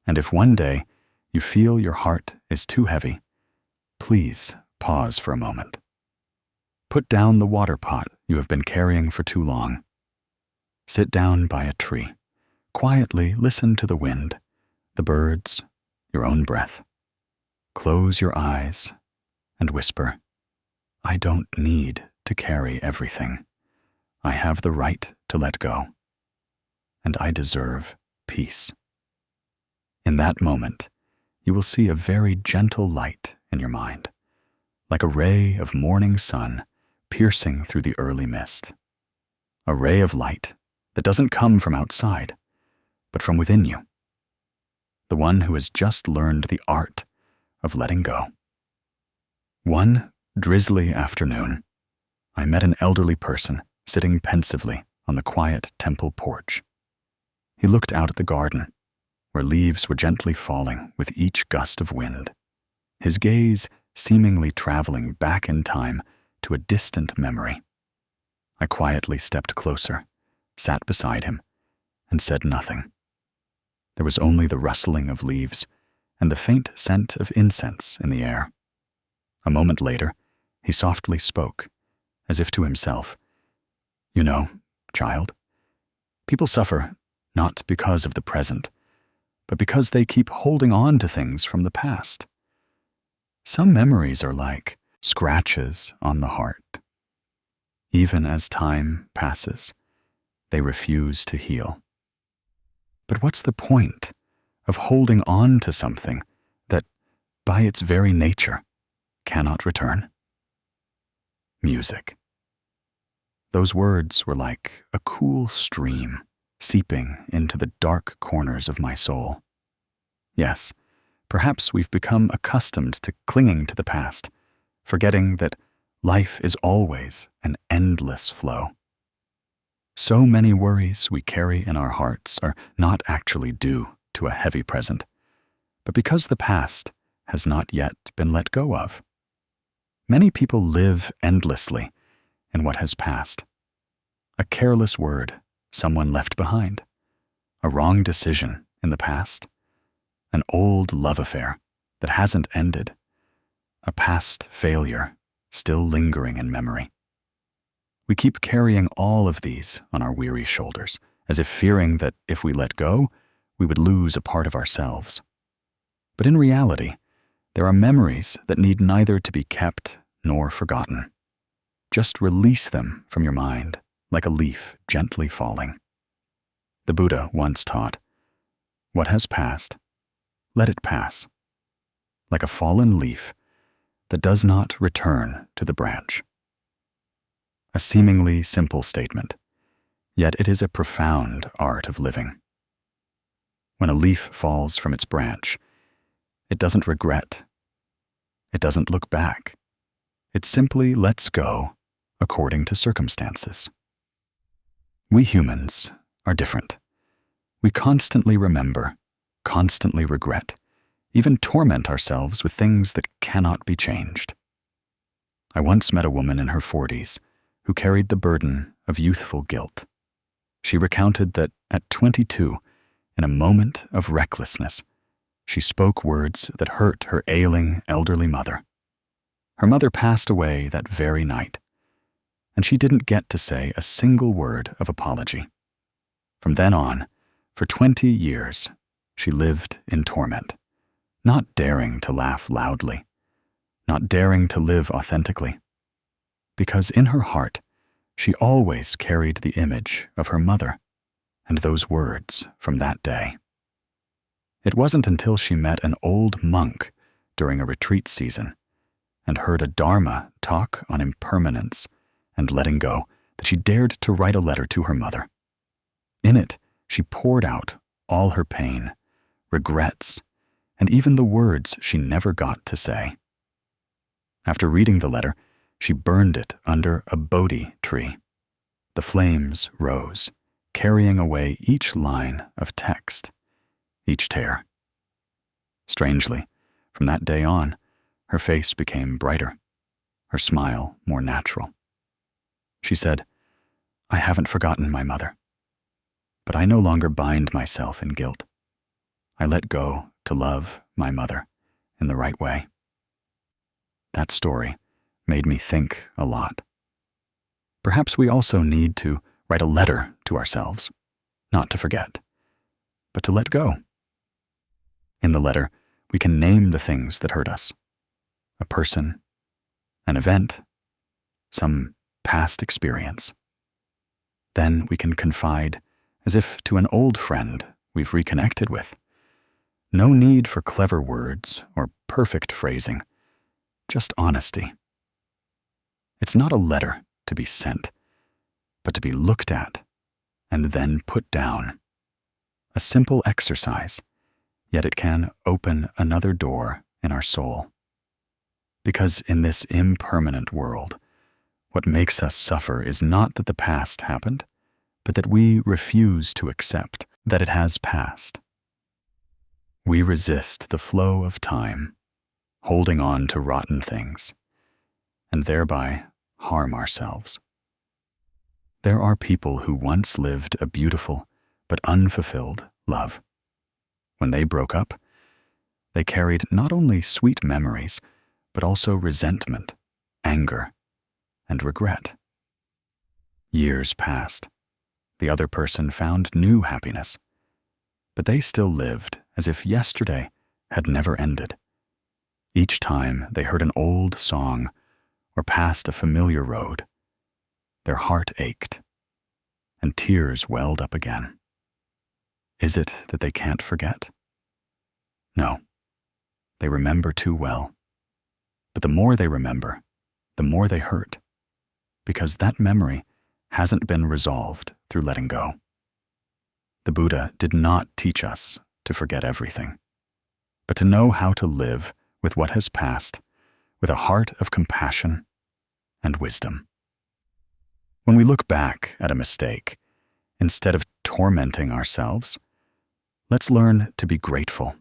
And if one day you feel your heart is too heavy, please pause for a moment. Put down the water pot you have been carrying for too long. Sit down by a tree. Quietly listen to the wind, the birds, your own breath. Close your eyes and whisper, "I don't need to carry everything. I have the right to let go, and I deserve peace." In that moment, you will see a very gentle light in your mind, like a ray of morning sun piercing through the early mist. A ray of light that doesn't come from outside, but from within you. The one who has just learned the art of letting go. One drizzly afternoon, I met an elderly person sitting pensively on the quiet temple porch. He looked out at the garden, where leaves were gently falling with each gust of wind, his gaze seemingly traveling back in time to a distant memory. I quietly stepped closer, sat beside him, and said nothing. There was only the rustling of leaves and the faint scent of incense in the air. A moment later, he softly spoke, as if to himself, "You know, child, people suffer not because of the present, but because they keep holding on to things from the past. Some memories are like scratches on the heart. Even as time passes, they refuse to heal. But what's the point of holding on to something that, by its very nature, cannot return?" Music. Those words were like a cool stream seeping into the dark corners of my soul. Yes, perhaps we've become accustomed to clinging to the past, forgetting that life is always an endless flow. So many worries we carry in our hearts are not actually due to a heavy present, but because the past has not yet been let go of. Many people live endlessly in what has passed. A careless word someone left behind, a wrong decision in the past, an old love affair that hasn't ended, a past failure still lingering in memory. We keep carrying all of these on our weary shoulders, as if fearing that if we let go, we would lose a part of ourselves. But in reality, there are memories that need neither to be kept nor forgotten. Just release them from your mind, like a leaf gently falling. The Buddha once taught, "What has passed, let it pass," like a fallen leaf that does not return to the branch. A seemingly simple statement, yet it is a profound art of living. When a leaf falls from its branch, it doesn't regret. It doesn't look back. It simply lets go according to circumstances. We humans are different. We constantly remember, constantly regret, even torment ourselves with things that cannot be changed. I once met a woman in her 40s who carried the burden of youthful guilt. She recounted that at 22, in a moment of recklessness, she spoke words that hurt her ailing elderly mother. Her mother passed away that very night, and she didn't get to say a single word of apology. From then on, for 20 years, she lived in torment, not daring to laugh loudly, not daring to live authentically. because in her heart, she always carried the image of her mother and those words from that day. It wasn't until she met an old monk during a retreat season and heard a Dharma talk on impermanence and letting go that she dared to write a letter to her mother. In it, she poured out all her pain, regrets, and even the words she never got to say. After reading the letter, she burned it under a Bodhi tree. The flames rose, carrying away each line of text, each tear. Strangely, from that day on, her face became brighter, her smile more natural. She said, "I haven't forgotten my mother, but I no longer bind myself in guilt. I let go to love my mother in the right way." That story made me think a lot. Perhaps we also need to write a letter to ourselves, not to forget, but to let go. In the letter, we can name the things that hurt us: a person, an event, some past experience. Then we can confide as if to an old friend we've reconnected with. No need for clever words or perfect phrasing, just honesty. It's not a letter to be sent, but to be looked at and then put down. A simple exercise, yet it can open another door in our soul. Because in this impermanent world, what makes us suffer is not that the past happened, but that we refuse to accept that it has passed. We resist the flow of time, holding on to rotten things, and thereby harm ourselves. There are people who once lived a beautiful but unfulfilled love. When they broke up, they carried not only sweet memories, but also resentment, anger, and regret. Years passed. The other person found new happiness, but they still lived as if yesterday had never ended. Each time they heard an old song or passed a familiar road, their heart ached, and tears welled up again. Is it that they can't forget? No, they remember too well. But the more they remember, the more they hurt, because that memory hasn't been resolved through letting go. The Buddha did not teach us to forget everything, but to know how to live with what has passed with a heart of compassion and wisdom. When we look back at a mistake, instead of tormenting ourselves, let's learn to be grateful,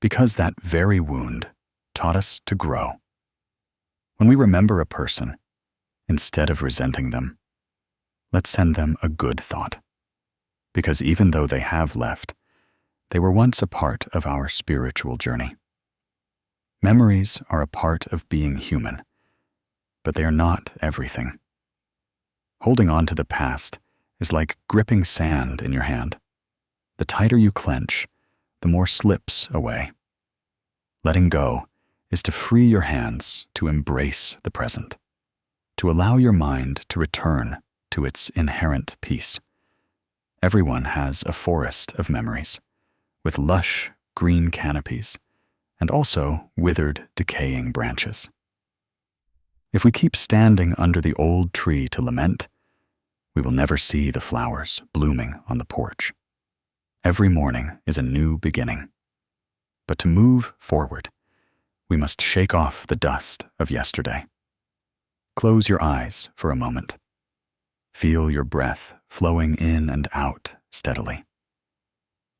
because that very wound taught us to grow. When we remember a person, instead of resenting them, let's send them a good thought, because even though they have left, they were once a part of our spiritual journey. Memories are a part of being human, but they are not everything. Holding on to the past is like gripping sand in your hand. The tighter you clench, the more slips away. Letting go is to free your hands to embrace the present, to allow your mind to return to its inherent peace. Everyone has a forest of memories, with lush green canopies, and also withered, decaying branches. If we keep standing under the old tree to lament, we will never see the flowers blooming on the porch. Every morning is a new beginning. But to move forward, we must shake off the dust of yesterday. Close your eyes for a moment. Feel your breath flowing in and out steadily.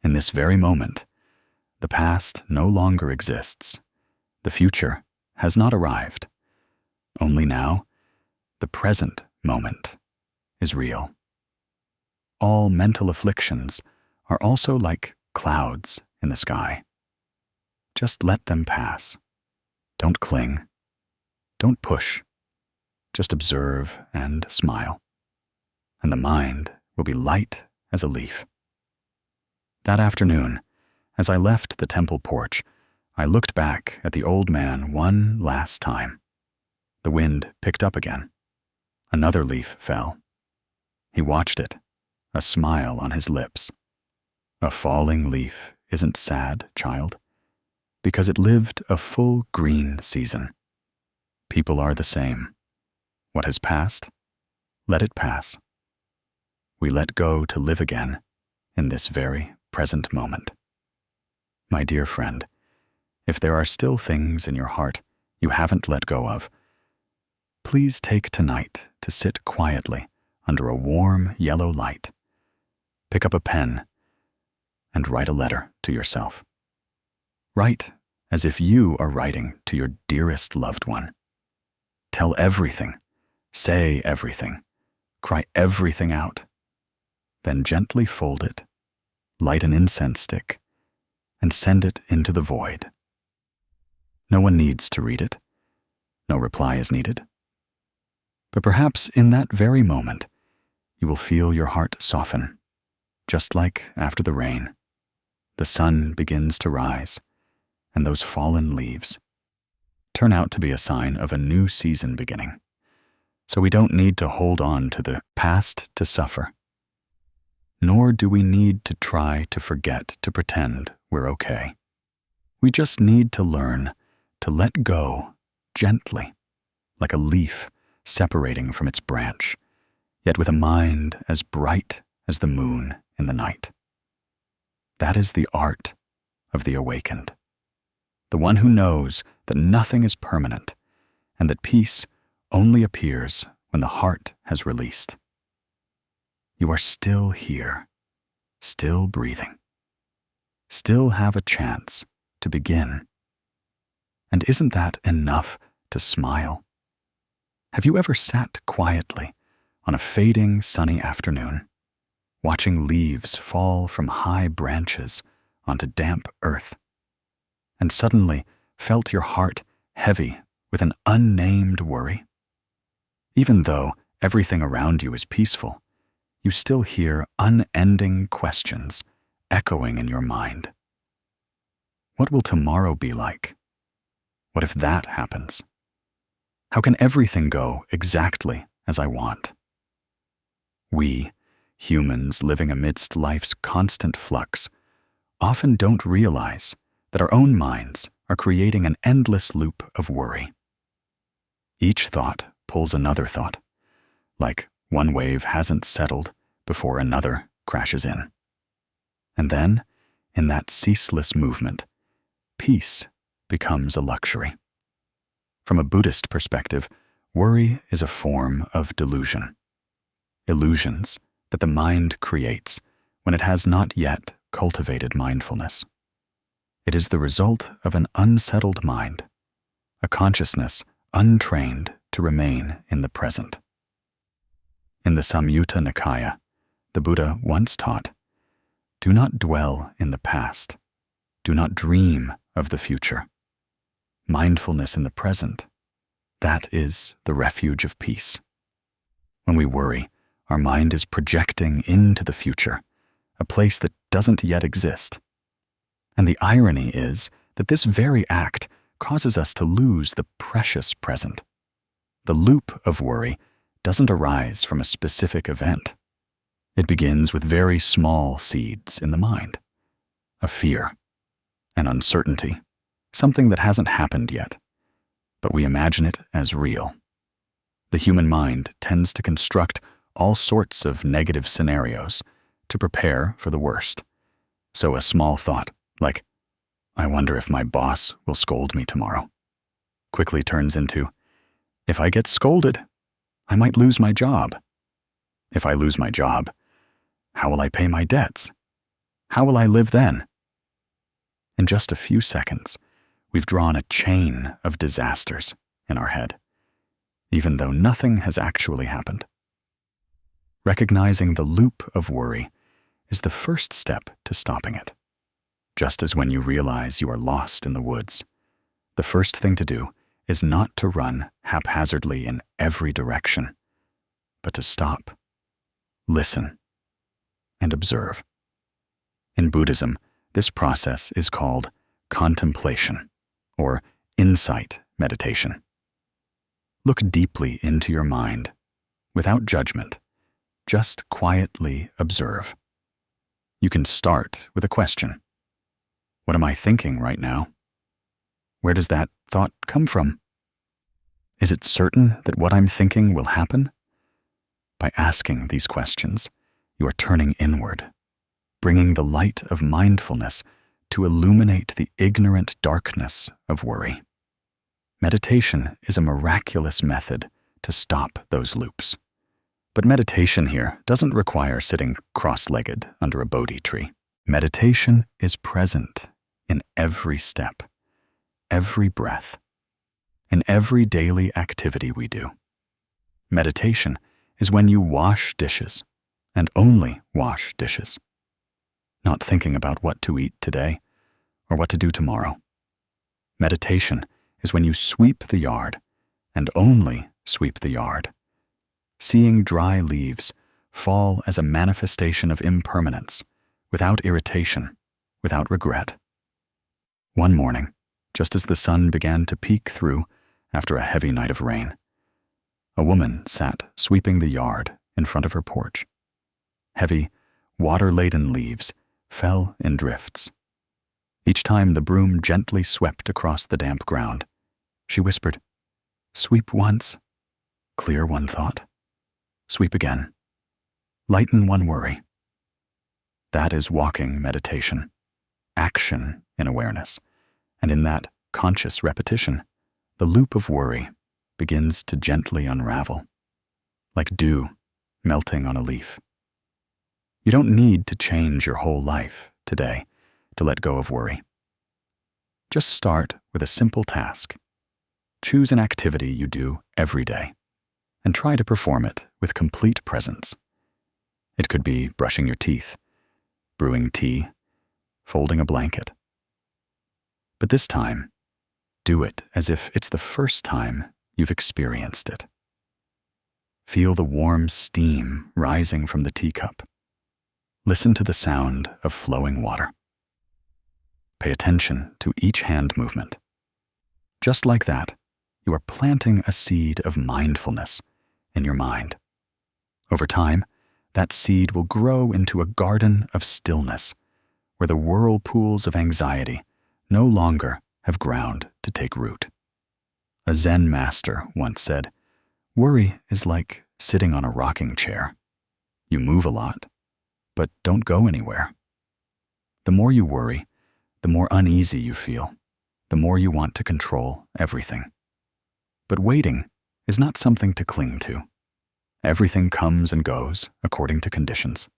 In this very moment, the past no longer exists. The future has not arrived. Only now, the present moment is real. All mental afflictions are also like clouds in the sky. Just let them pass. Don't cling. Don't push. Just observe and smile. And the mind will be light as a leaf. That afternoon, as I left the temple porch, I looked back at the old man one last time. The wind picked up again. Another leaf fell. He watched it, a smile on his lips. A falling leaf isn't sad, child, because it lived a full green season. People are the same. What has passed, let it pass. We let go to live again in this very present moment. My dear friend, if there are still things in your heart you haven't let go of, please take tonight to sit quietly under a warm yellow light. Pick up a pen and write a letter to yourself. Write as if you are writing to your dearest loved one. Tell everything, say everything, cry everything out. Then gently fold it, light an incense stick, and send it into the void. No one needs to read it. No reply is needed. But perhaps in that very moment, you will feel your heart soften, just like after the rain. The sun begins to rise, and those fallen leaves turn out to be a sign of a new season beginning. So we don't need to hold on to the past to suffer. Nor do we need to try to forget to pretend we're okay. We just need to learn to let go gently, like a leaf separating from its branch, yet with a mind as bright as the moon in the night. That is the art of the awakened, the one who knows that nothing is permanent and that peace only appears when the heart has released. You are still here, still breathing, still have a chance to begin. And isn't that enough to smile? Have you ever sat quietly on a fading sunny afternoon, watching leaves fall from high branches onto damp earth, and suddenly felt your heart heavy with an unnamed worry? Even though everything around you is peaceful, you still hear unending questions echoing in your mind. What will tomorrow be like? What if that happens? How can everything go exactly as I want? We, humans living amidst life's constant flux, often don't realize that our own minds are creating an endless loop of worry. Each thought pulls another thought, like one wave hasn't settled before another crashes in. And then, in that ceaseless movement, peace becomes a luxury. From a Buddhist perspective, worry is a form of delusion. Illusions that the mind creates when it has not yet cultivated mindfulness. It is the result of an unsettled mind, a consciousness untrained to remain in the present. In the Samyutta Nikaya, the Buddha once taught, "Do not dwell in the past. Do not dream of the future. Mindfulness in the present, that is the refuge of peace." When we worry, our mind is projecting into the future, a place that doesn't yet exist. And the irony is that this very act causes us to lose the precious present. The loop of worry doesn't arise from a specific event. It begins with very small seeds in the mind. A fear, an uncertainty, something that hasn't happened yet, but we imagine it as real. The human mind tends to construct all sorts of negative scenarios to prepare for the worst. So a small thought, like, "I wonder if my boss will scold me tomorrow," quickly turns into, "If I get scolded, I might lose my job. If I lose my job, how will I pay my debts? How will I live then?" In just a few seconds, we've drawn a chain of disasters in our head, even though nothing has actually happened. Recognizing the loop of worry is the first step to stopping it. Just as when you realize you are lost in the woods, the first thing to do is not to run haphazardly in every direction, but to stop, listen, and observe. In Buddhism, this process is called contemplation, or insight meditation. Look deeply into your mind, without judgment. Just quietly observe. You can start with a question. What am I thinking right now? Where does that thought come from? Is it certain that what I'm thinking will happen? By asking these questions, you are turning inward, bringing the light of mindfulness to illuminate the ignorant darkness of worry. Meditation is a miraculous method to stop those loops. But meditation here doesn't require sitting cross-legged under a Bodhi tree. Meditation is present in every step, every breath, in every daily activity we do. Meditation is when you wash dishes, and only wash dishes, not thinking about what to eat today or what to do tomorrow. Meditation is when you sweep the yard, and only sweep the yard, seeing dry leaves fall as a manifestation of impermanence, without irritation, without regret. One morning, just as the sun began to peek through after a heavy night of rain, a woman sat sweeping the yard in front of her porch. Heavy, water-laden leaves fell in drifts. Each time the broom gently swept across the damp ground, she whispered, "Sweep once, clear one thought, sweep again, lighten one worry." That is walking meditation, action in awareness, and in that conscious repetition, the loop of worry begins to gently unravel, like dew melting on a leaf. You don't need to change your whole life today to let go of worry. Just start with a simple task. Choose an activity you do every day, and try to perform it with complete presence. It could be brushing your teeth, brewing tea, folding a blanket. But this time, do it as if it's the first time you've experienced it. Feel the warm steam rising from the teacup. Listen to the sound of flowing water. Pay attention to each hand movement. Just like that, you are planting a seed of mindfulness in your mind. Over time, that seed will grow into a garden of stillness, where the whirlpools of anxiety no longer have ground to take root. A Zen master once said, "Worry is like sitting on a rocking chair. You move a lot, but don't go anywhere. The more you worry, the more uneasy you feel, the more you want to control everything. But waiting is not something to cling to. Everything comes and goes according to conditions.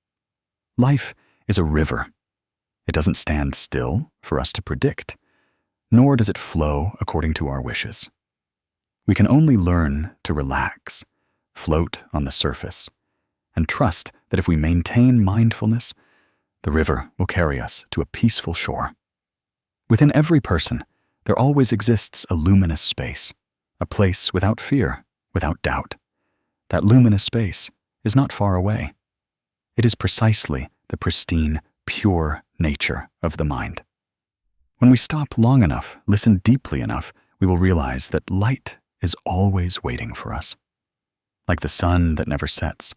Life is a river. It doesn't stand still for us to predict, nor does it flow according to our wishes. We can only learn to relax, float on the surface, and trust that if we maintain mindfulness, the river will carry us to a peaceful shore. Within every person, there always exists a luminous space, a place without fear, without doubt. That luminous space is not far away. It is precisely the pristine, pure nature of the mind. When we stop long enough, listen deeply enough, we will realize that light is always waiting for us. Like the sun that never sets,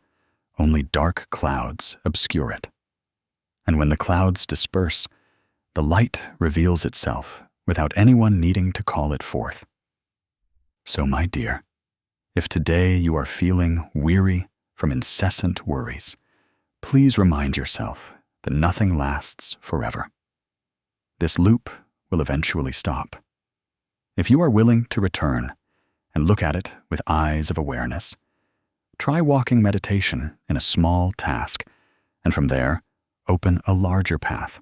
only dark clouds obscure it. And when the clouds disperse, the light reveals itself without anyone needing to call it forth. So, my dear, if today you are feeling weary from incessant worries, please remind yourself that nothing lasts forever. This loop will eventually stop. If you are willing to return and look at it with eyes of awareness, try walking meditation in a small task, and from there, open a larger path.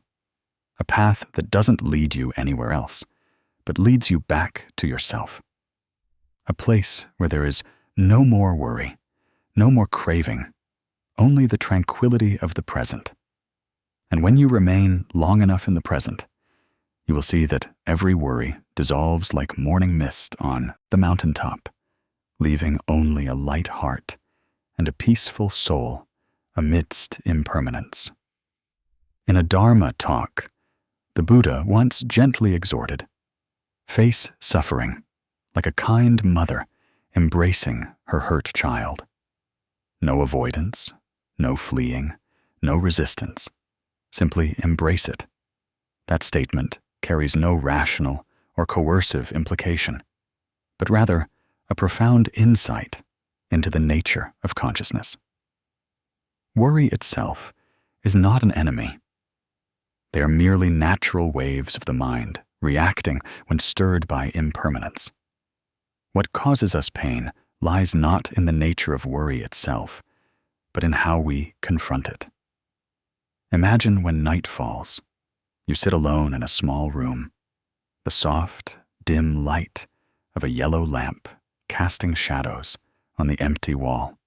A path that doesn't lead you anywhere else, but leads you back to yourself. A place where there is no more worry, no more craving, only the tranquility of the present. And when you remain long enough in the present, you will see that every worry dissolves like morning mist on the mountaintop, leaving only a light heart and a peaceful soul amidst impermanence. In a Dharma talk, the Buddha once gently exhorted, "Face suffering like a kind mother embracing her hurt child. No avoidance, no fleeing, no resistance. Simply embrace it. That statement carries no rational or coercive implication, but rather a profound insight into the nature of consciousness. Worry itself is not an enemy. They are merely natural waves of the mind reacting when stirred by impermanence. What causes us pain lies not in the nature of worry itself, but in how we confront it. Imagine when night falls, you sit alone in a small room, the soft, dim light of a yellow lamp casting shadows on the empty wall,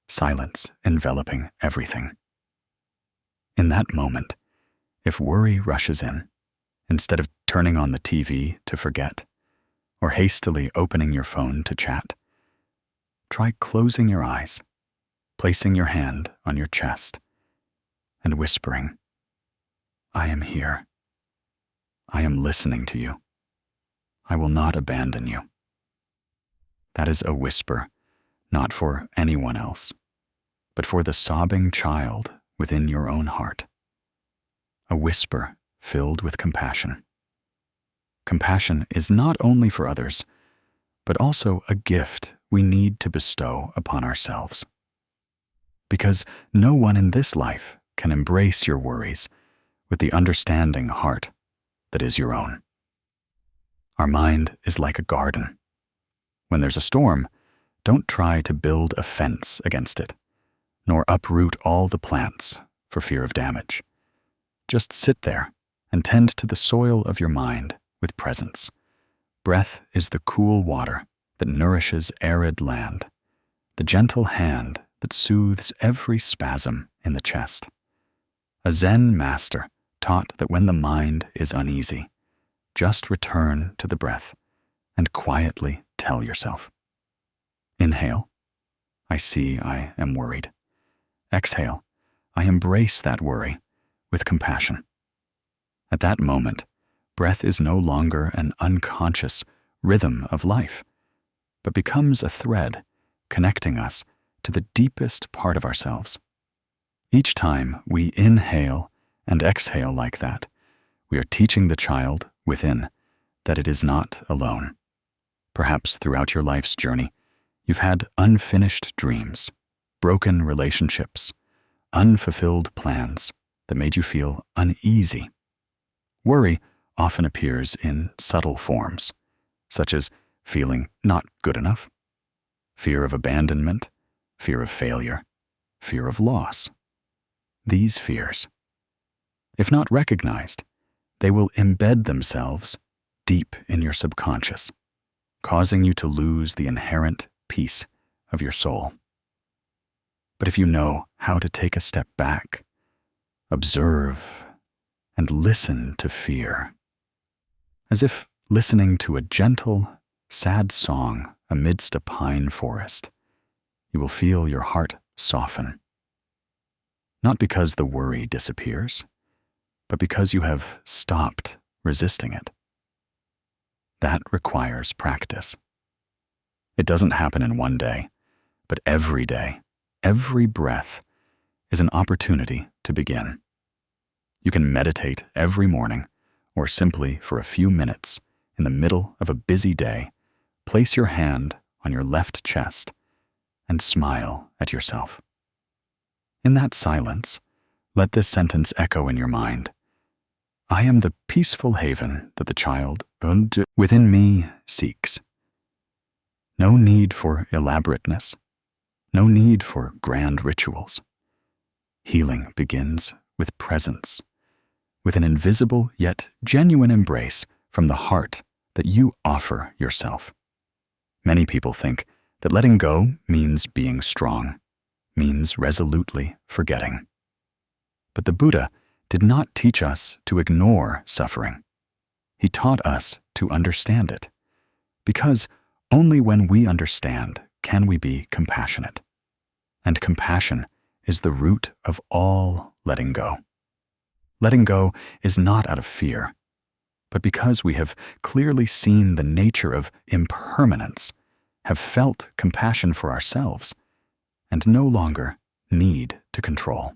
silence enveloping everything. In that moment, if worry rushes in, instead of turning on the TV to forget, or hastily opening your phone to chat, try closing your eyes, placing your hand on your chest, and whispering, "I am here. I am listening to you. I will not abandon you." That is a whisper, not for anyone else, but for the sobbing child within your own heart. A whisper filled with compassion. Compassion is not only for others, but also a gift we need to bestow upon ourselves. Because no one in this life can embrace your worries with the understanding heart that is your own. Our mind is like a garden. When there's a storm, don't try to build a fence against it, nor uproot all the plants for fear of damage. Just sit there and tend to the soil of your mind with presence. Breath is the cool water that nourishes arid land, the gentle hand that soothes every spasm in the chest. A Zen master taught that when the mind is uneasy, just return to the breath and quietly tell yourself. Inhale, I see I am worried. Exhale, I embrace that worry with compassion. At that moment, breath is no longer an unconscious rhythm of life, but becomes a thread connecting us to the deepest part of ourselves. Each time we inhale and exhale like that, we are teaching the child within that it is not alone. Perhaps throughout your life's journey, you've had unfinished dreams, broken relationships, unfulfilled plans that made you feel uneasy. Worry often appears in subtle forms, such as feeling not good enough, fear of abandonment, fear of failure, fear of loss. These fears, if not recognized, they will embed themselves deep in your subconscious, causing you to lose the inherent peace of your soul. But if you know how to take a step back, observe, and listen to fear, as if listening to a gentle, sad song amidst a pine forest, you will feel your heart soften. Not because the worry disappears, but because you have stopped resisting it. That requires practice. It doesn't happen in one day, but every day, every breath is an opportunity to begin. You can meditate every morning, or simply for a few minutes in the middle of a busy day, place your hand on your left chest and smile at yourself. In that silence, let this sentence echo in your mind. I am the peaceful haven that the child within me seeks. No need for elaborateness, no need for grand rituals. Healing begins with presence, with an invisible yet genuine embrace from the heart that you offer yourself. Many people think that letting go means being strong, means resolutely forgetting. But the Buddha did not teach us to ignore suffering. He taught us to understand it, because only when we understand can we be compassionate. And compassion is the root of all letting go. Letting go is not out of fear, but because we have clearly seen the nature of impermanence have felt compassion for ourselves, and no longer need to control.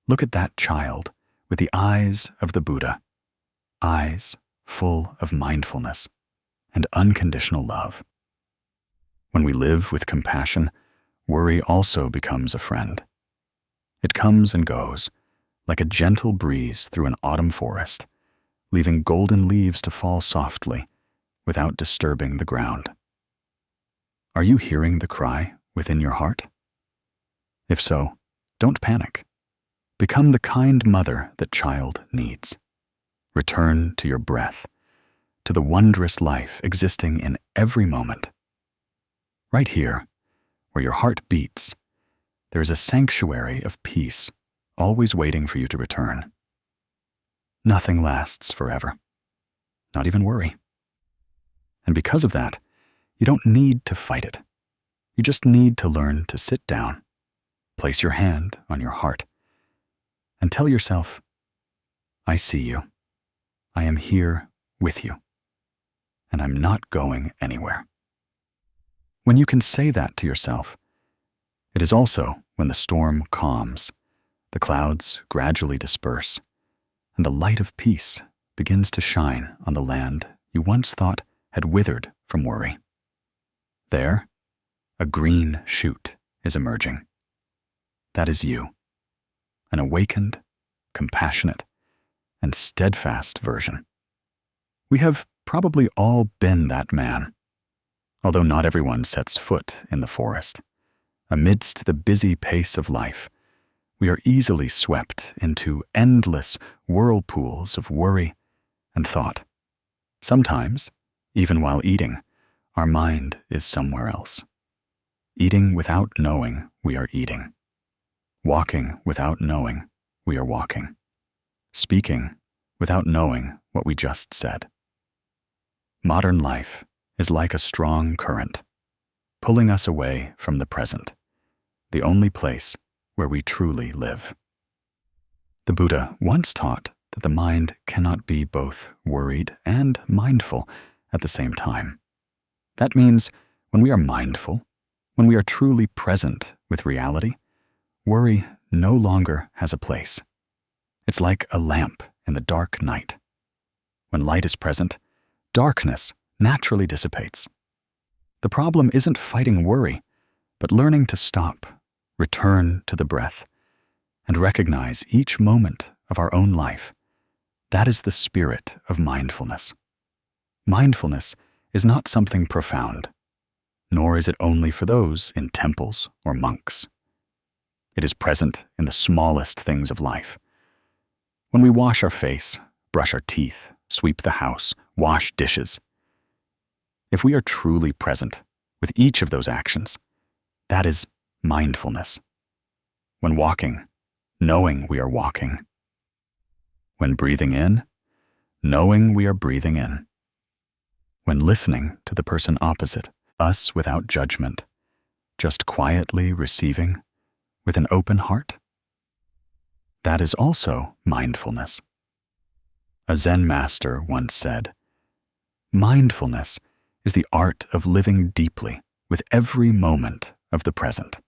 Look at that child with the eyes of the Buddha, eyes full of mindfulness and unconditional love. When we live with compassion, worry also becomes a friend. It comes and goes, like a gentle breeze through an autumn forest, leaving golden leaves to fall softly without disturbing the ground. Are you hearing the cry within your heart? If so, don't panic. Become the kind mother that child needs. Return to your breath, to the wondrous life existing in every moment. Right here, where your heart beats, there is a sanctuary of peace, always waiting for you to return. Nothing lasts forever, not even worry. And because of that, you don't need to fight it. You just need to learn to sit down, place your hand on your heart, and tell yourself, I see you. I am here with you, and I'm not going anywhere. When you can say that to yourself, it is also when the storm calms, the clouds gradually disperse, and the light of peace begins to shine on the land you once thought had withered from worry. There, a green shoot is emerging. That is you, an awakened, compassionate, and steadfast version. We have probably all been that man, although not everyone sets foot in the forest. Amidst the busy pace of life, we are easily swept into endless whirlpools of worry and thought. Sometimes, even while eating, our mind is somewhere else. Eating without knowing we are eating. Walking without knowing we are walking. Speaking without knowing what we just said. Modern life is like a strong current, pulling us away from the present, the only place where we truly live. The Buddha once taught that the mind cannot be both worried and mindful at the same time. That means when we are mindful, when we are truly present with reality, worry no longer has a place. It's like a lamp in the dark night. When light is present, darkness naturally dissipates. The problem isn't fighting worry, but learning to stop, return to the breath, and recognize each moment of our own life. That is the spirit of mindfulness. Mindfulness is not something profound, nor is it only for those in temples or monks. It is present in the smallest things of life. When we wash our face, brush our teeth, sweep the house, wash dishes. If we are truly present with each of those actions, that is mindfulness. When walking, knowing we are walking. When breathing in, knowing we are breathing in. When listening to the person opposite us without judgment, just quietly receiving with an open heart. That is also mindfulness. A Zen master once said, mindfulness is the art of living deeply with every moment of the present.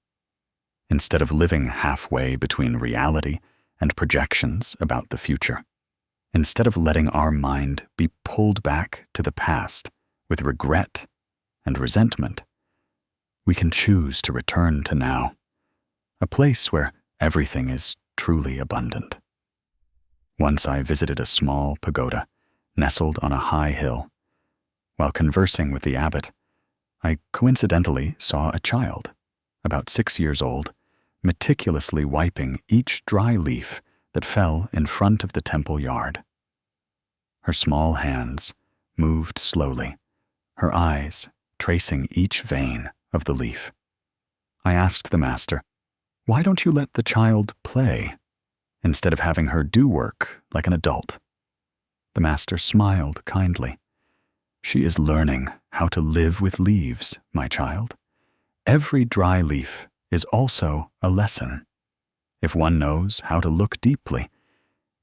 Instead of living halfway between reality and projections about the future, instead of letting our mind be pulled back to the past with regret and resentment, we can choose to return to now, a place where everything is truly abundant. Once I visited a small pagoda nestled on a high hill. While conversing with the abbot, I coincidentally saw a child, about 6 years old, meticulously wiping each dry leaf that fell in front of the temple yard. Her small hands moved slowly, her eyes tracing each vein of the leaf. I asked the master, "Why don't you let the child play, instead of having her do work like an adult?" The master smiled kindly. "She is learning how to live with leaves, my child. Every dry leaf is also a lesson. If one knows how to look deeply,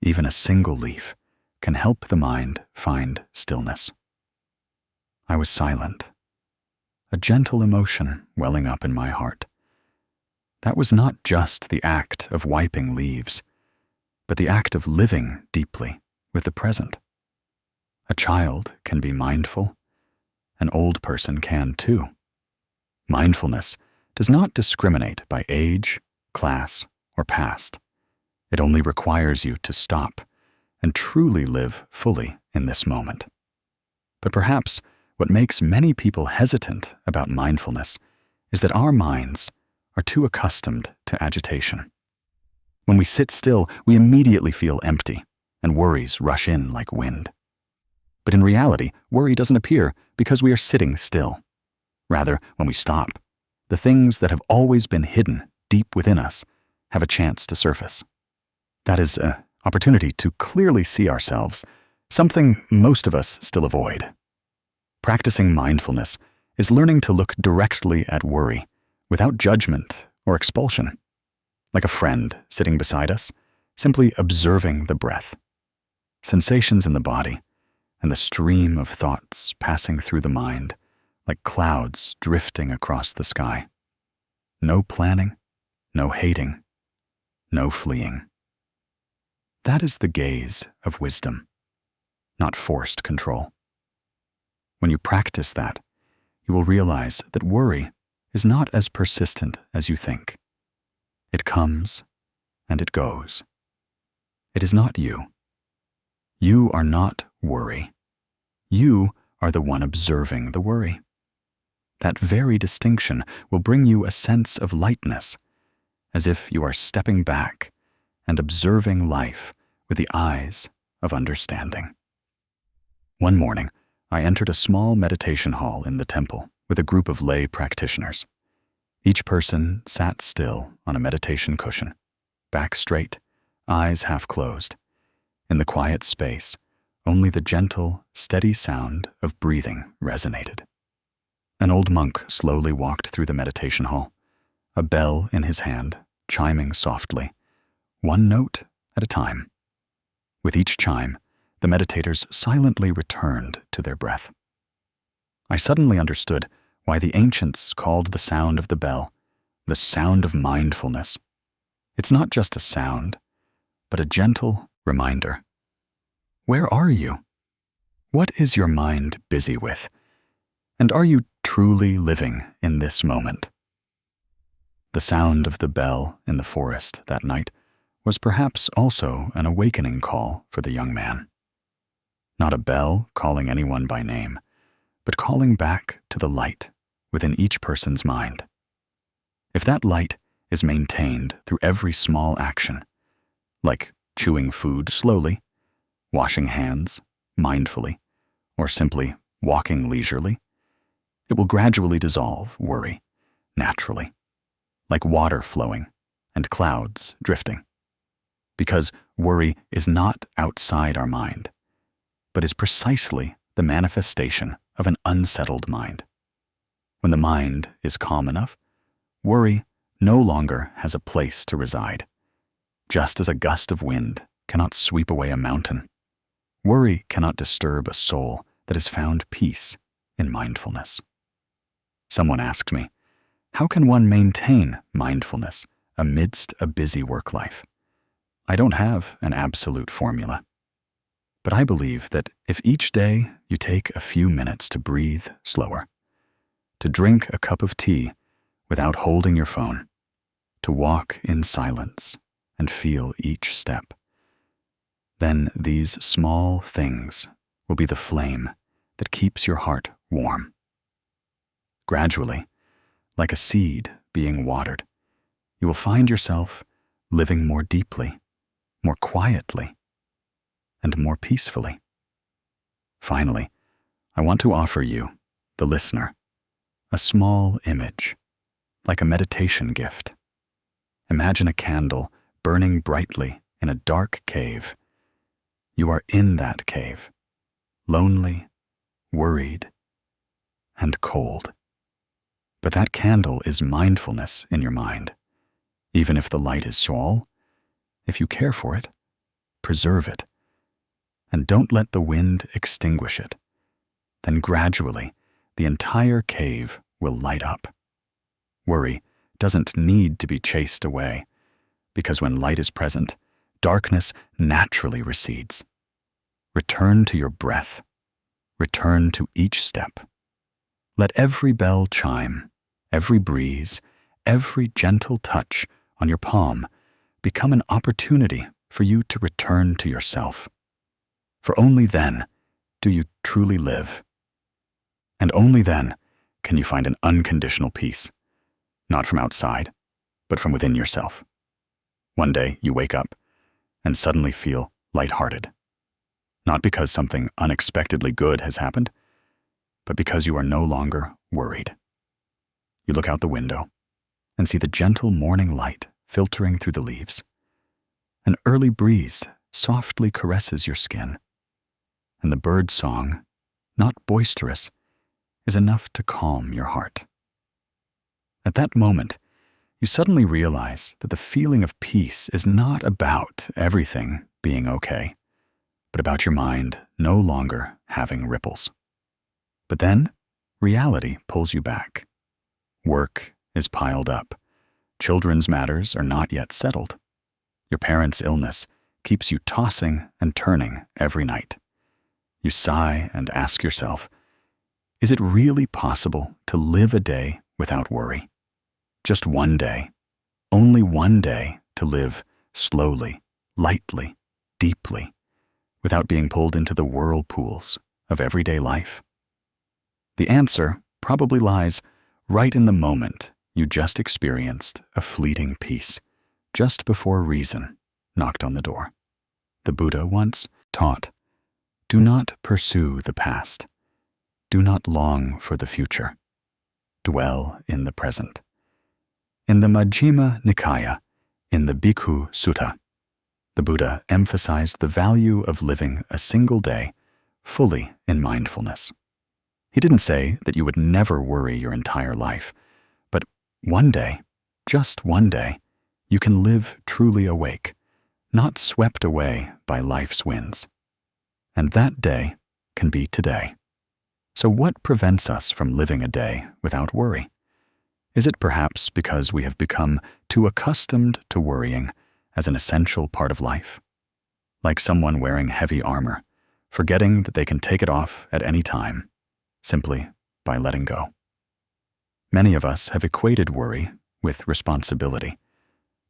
even a single leaf can help the mind find stillness." I was silent. a gentle emotion welling up in my heart. That was not just the act of wiping leaves, but the act of living deeply with the present. A child can be mindful. An old person can too. Mindfulness does not discriminate by age, class, or past. It only requires you to stop and truly live fully in this moment. But perhaps what makes many people hesitant about mindfulness is that our minds are too accustomed to agitation. When we sit still, we immediately feel empty, and worries rush in like wind. But in reality, worry doesn't appear because we are sitting still. Rather, when we stop, the things that have always been hidden deep within us have a chance to surface. That is an opportunity to clearly see ourselves, something most of us still avoid. Practicing mindfulness is learning to look directly at worry without judgment or expulsion. Like a friend sitting beside us, simply observing the breath, sensations in the body, and the stream of thoughts passing through the mind like clouds drifting across the sky. No planning, no hating, no fleeing. That is the gaze of wisdom, not forced control. When you practice that, you will realize that worry is not as persistent as you think. It comes and it goes. It is not you. You are not worry. You are the one observing the worry. That very distinction will bring you a sense of lightness, as if you are stepping back and observing life with the eyes of understanding. One morning, I entered a small meditation hall in the temple with a group of lay practitioners. Each person sat still on a meditation cushion, back straight, eyes half closed. In the quiet space, only the gentle, steady sound of breathing resonated. An old monk slowly walked through the meditation hall, a bell in his hand, chiming softly, one note at a time. With each chime, the meditators silently returned to their breath. I suddenly understood why the ancients called the sound of the bell the sound of mindfulness. It's not just a sound, but a gentle reminder. Where are you? What is your mind busy with? And are you truly living in this moment? The sound of the bell in the forest that night was perhaps also an awakening call for the young man. Not a bell calling anyone by name, but calling back to the light within each person's mind. If that light is maintained through every small action, like chewing food slowly, washing hands mindfully, or simply walking leisurely, it will gradually dissolve worry naturally, like water flowing and clouds drifting. Because worry is not outside our mind, but is precisely the manifestation of an unsettled mind. When the mind is calm enough, worry no longer has a place to reside. Just as a gust of wind cannot sweep away a mountain, worry cannot disturb a soul that has found peace in mindfulness. Someone asked me, how can one maintain mindfulness amidst a busy work life? I don't have an absolute formula. But I believe that if each day you take a few minutes to breathe slower, to drink a cup of tea without holding your phone, to walk in silence and feel each step, then these small things will be the flame that keeps your heart warm. Gradually, like a seed being watered, you will find yourself living more deeply, more quietly, and more peacefully. Finally, I want to offer you, the listener, a small image, like a meditation gift. Imagine a candle burning brightly in a dark cave. You are in that cave, lonely, worried, and cold. But that candle is mindfulness in your mind. Even if the light is small, if you care for it, preserve it. And don't let the wind extinguish it. Then gradually, the entire cave will light up. Worry doesn't need to be chased away, because when light is present, darkness naturally recedes. Return to your breath. Return to each step. Let every bell chime, every breeze, every gentle touch on your palm become an opportunity for you to return to yourself. For only then do you truly live. And only then can you find an unconditional peace, not from outside, but from within yourself. One day you wake up and suddenly feel lighthearted, not because something unexpectedly good has happened, but because you are no longer worried. You look out the window and see the gentle morning light filtering through the leaves. An early breeze softly caresses your skin, and the bird song, not boisterous, is enough to calm your heart. At that moment, you suddenly realize that the feeling of peace is not about everything being okay, but about your mind no longer having ripples. But then, reality pulls you back. Work is piled up. Children's matters are not yet settled. Your parents' illness keeps you tossing and turning every night. You sigh and ask yourself, is it really possible to live a day without worry? Just one day, only one day to live slowly, lightly, deeply, without being pulled into the whirlpools of everyday life? The answer probably lies right in the moment you just experienced a fleeting peace, just before reason knocked on the door. The Buddha once taught, do not pursue the past. Do not long for the future. Dwell in the present. In the Majjhima Nikaya, in the Bhikkhu Sutta, the Buddha emphasized the value of living a single day fully in mindfulness. He didn't say that you would never worry your entire life, but one day, just one day, you can live truly awake, not swept away by life's winds. And that day can be today. So what prevents us from living a day without worry? Is it perhaps because we have become too accustomed to worrying as an essential part of life? Like someone wearing heavy armor, forgetting that they can take it off at any time, simply by letting go. Many of us have equated worry with responsibility,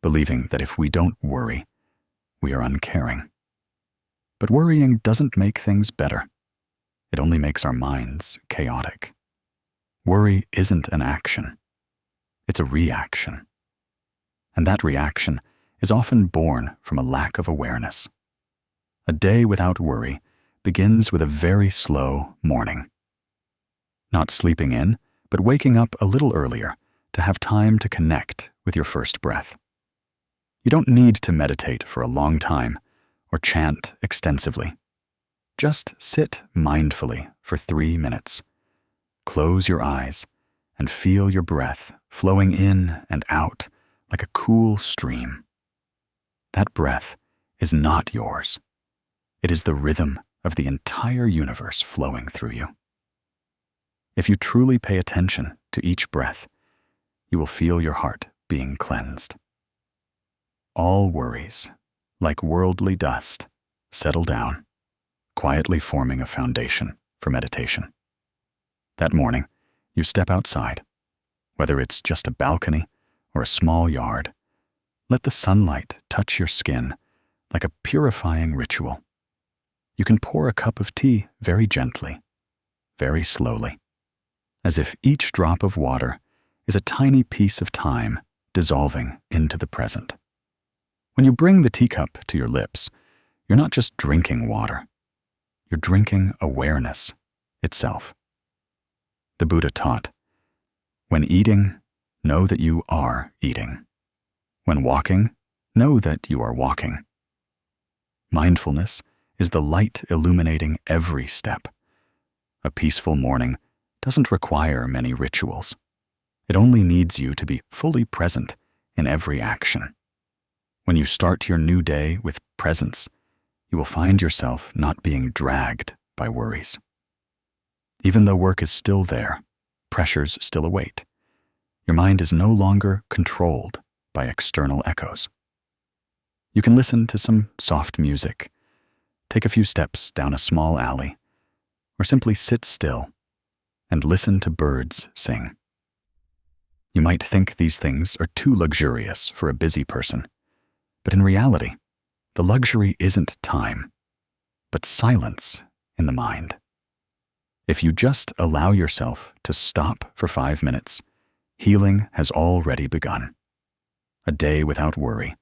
believing that if we don't worry, we are uncaring. But worrying doesn't make things better. It only makes our minds chaotic. Worry isn't an action. It's a reaction. And that reaction is often born from a lack of awareness. A day without worry begins with a very slow morning. Not sleeping in, but waking up a little earlier to have time to connect with your first breath. You don't need to meditate for a long time or chant extensively. Just sit mindfully for 3 minutes. Close your eyes and feel your breath flowing in and out like a cool stream. That breath is not yours. It is the rhythm of the entire universe flowing through you. If you truly pay attention to each breath, you will feel your heart being cleansed. All worries, like worldly dust, settle down, quietly forming a foundation for meditation. That morning, you step outside, whether it's just a balcony or a small yard. Let the sunlight touch your skin like a purifying ritual. You can pour a cup of tea very gently, very slowly, as if each drop of water is a tiny piece of time dissolving into the present. When you bring the teacup to your lips, you're not just drinking water. You're drinking awareness itself. The Buddha taught, when eating, know that you are eating. When walking, know that you are walking. Mindfulness is the light illuminating every step. A peaceful morning doesn't require many rituals. It only needs you to be fully present in every action. When you start your new day with presence, you will find yourself not being dragged by worries. Even though work is still there, pressures still await. Your mind is no longer controlled by external echoes. You can listen to some soft music, take a few steps down a small alley, or simply sit still and listen to birds sing. You might think these things are too luxurious for a busy person, but in reality, the luxury isn't time, but silence in the mind. If you just allow yourself to stop for 5 minutes, healing has already begun. A day without worry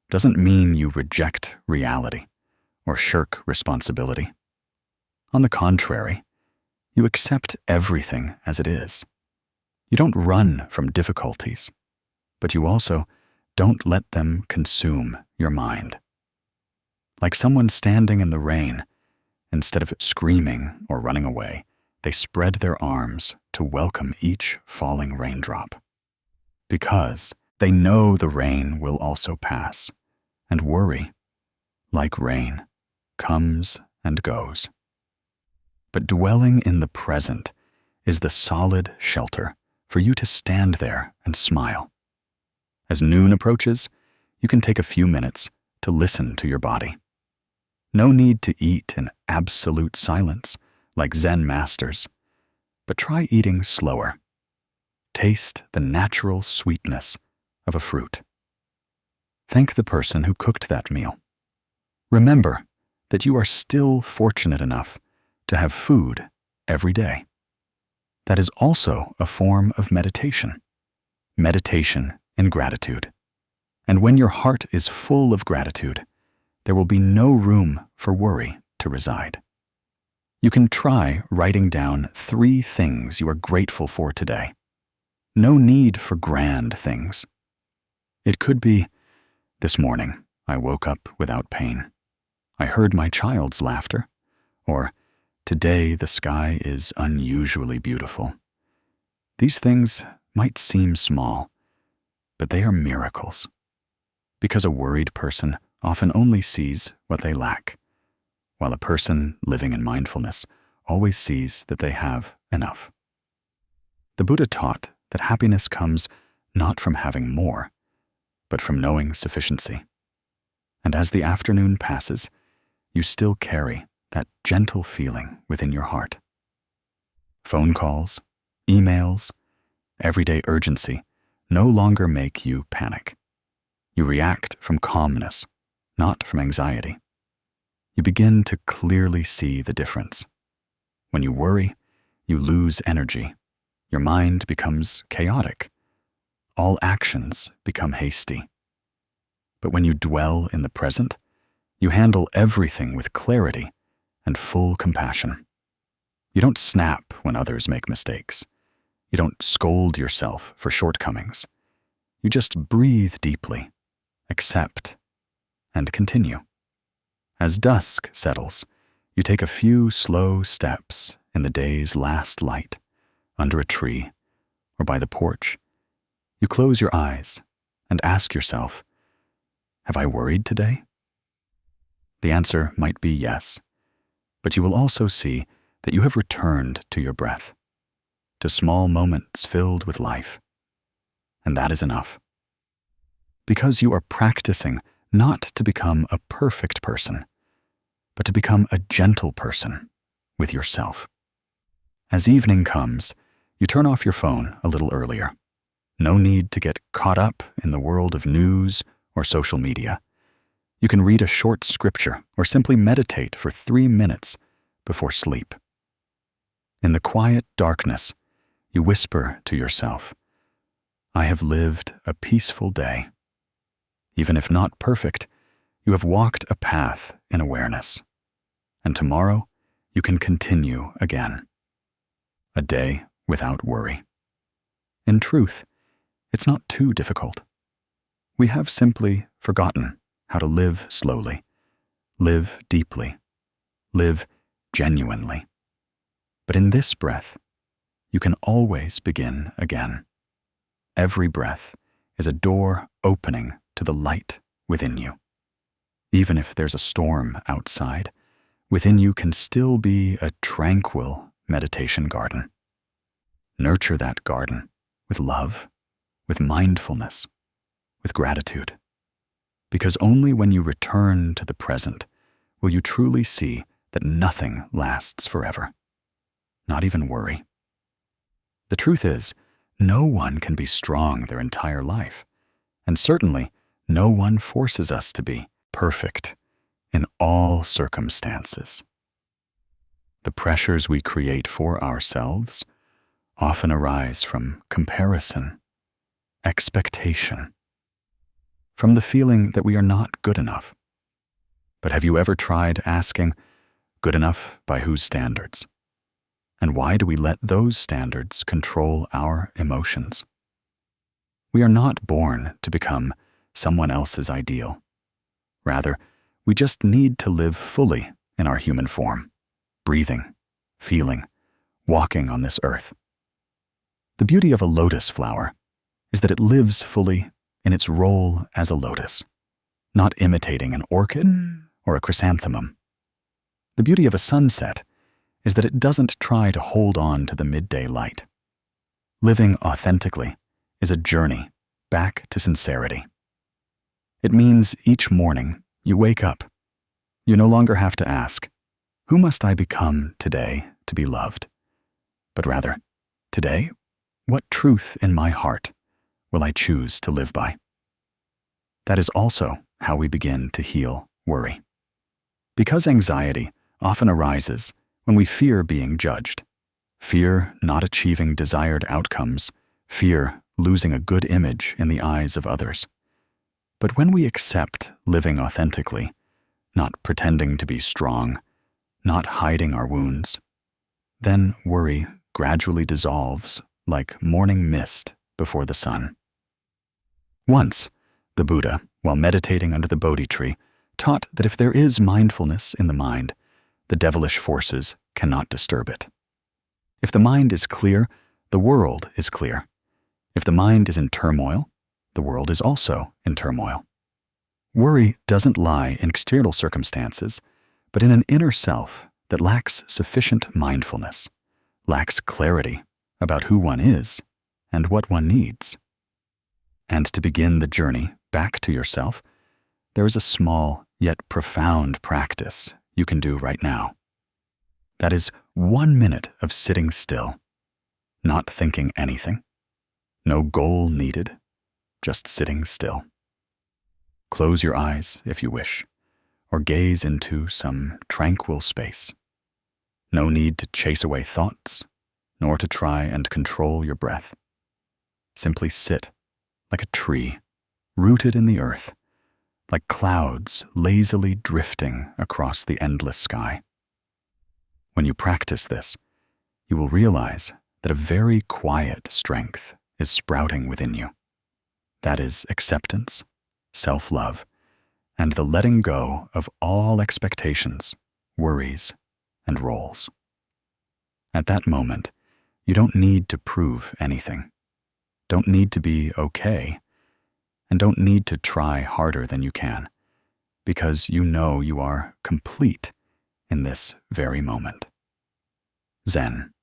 doesn't mean you reject reality or shirk responsibility. On the contrary, you accept everything as it is. You don't run from difficulties, but you also don't let them consume your mind. Like someone standing in the rain, instead of screaming or running away, they spread their arms to welcome each falling raindrop. Because they know the rain will also pass, and worry, like rain, comes and goes. But dwelling in the present is the solid shelter for you to stand there and smile. As noon approaches, you can take a few minutes to listen to your body. No need to eat in absolute silence like Zen masters, but try eating slower. Taste the natural sweetness of a fruit. Thank the person who cooked that meal. Remember that you are still fortunate enough to have food every day. That is also a form of meditation. Meditation in gratitude. And when your heart is full of gratitude, there will be no room for worry to reside. You can try writing down 3 things you are grateful for today. No need for grand things. It could be, this morning I woke up without pain. I heard my child's laughter. Or, today the sky is unusually beautiful. These things might seem small, but they are miracles. Because a worried person often only sees what they lack, while a person living in mindfulness always sees that they have enough. The Buddha taught that happiness comes not from having more, but from knowing sufficiency. And as the afternoon passes, you still carry that gentle feeling within your heart. Phone calls, emails, everyday urgency no longer make you panic. You react from calmness, not from anxiety. You begin to clearly see the difference. When you worry, you lose energy. Your mind becomes chaotic. All actions become hasty. But when you dwell in the present, you handle everything with clarity and full compassion. You don't snap when others make mistakes. You don't scold yourself for shortcomings. You just breathe deeply, accept, and continue. As dusk settles, you take a few slow steps in the day's last light, under a tree or by the porch. You close your eyes and ask yourself, have I worried today? The answer might be yes, but you will also see that you have returned to your breath, to small moments filled with life. And that is enough. Because you are practicing not to become a perfect person, but to become a gentle person with yourself. As evening comes, you turn off your phone a little earlier. No need to get caught up in the world of news or social media. You can read a short scripture or simply meditate for 3 minutes before sleep. In the quiet darkness, you whisper to yourself, I have lived a peaceful day. Even if not perfect, you have walked a path in awareness. And tomorrow, you can continue again. A day without worry. In truth, it's not too difficult. We have simply forgotten how to live slowly, live deeply, live genuinely. But in this breath, you can always begin again. Every breath is a door opening to the light within you. Even if there's a storm outside, within you can still be a tranquil meditation garden. Nurture that garden with love, with mindfulness, with gratitude. Because only when you return to the present will you truly see that nothing lasts forever, not even worry. The truth is, no one can be strong their entire life, and certainly no one forces us to be perfect in all circumstances. The pressures we create for ourselves often arise from comparison, expectation, from the feeling that we are not good enough. But have you ever tried asking, good enough by whose standards? And why do we let those standards control our emotions? We are not born to become someone else's ideal. Rather, we just need to live fully in our human form, breathing, feeling, walking on this earth. The beauty of a lotus flower is that it lives fully in its role as a lotus, not imitating an orchid or a chrysanthemum. The beauty of a sunset is that it doesn't try to hold on to the midday light. Living authentically is a journey back to sincerity. It means each morning you wake up. You no longer have to ask, who must I become today to be loved? But rather, today, what truth in my heart will I choose to live by? That is also how we begin to heal worry. Because anxiety often arises when we fear being judged, fear not achieving desired outcomes, fear losing a good image in the eyes of others. But when we accept living authentically, not pretending to be strong, not hiding our wounds, then worry gradually dissolves like morning mist before the sun. Once, the Buddha, while meditating under the Bodhi tree, taught that if there is mindfulness in the mind, the devilish forces cannot disturb it. If the mind is clear, the world is clear. If the mind is in turmoil, the world is also in turmoil. Worry doesn't lie in external circumstances, but in an inner self that lacks sufficient mindfulness, lacks clarity about who one is and what one needs. And to begin the journey back to yourself, there is a small yet profound practice you can do right now. That is 1 minute of sitting still, not thinking anything, no goal needed, just sitting still. Close your eyes if you wish, or gaze into some tranquil space. No need to chase away thoughts, nor to try and control your breath. Simply sit like a tree rooted in the earth, like clouds lazily drifting across the endless sky. When you practice this, you will realize that a very quiet strength is sprouting within you. That is acceptance, self-love, and the letting go of all expectations, worries, and roles. At that moment, you don't need to prove anything, don't need to be okay, and don't need to try harder than you can, because you know you are complete in this very moment. Zen,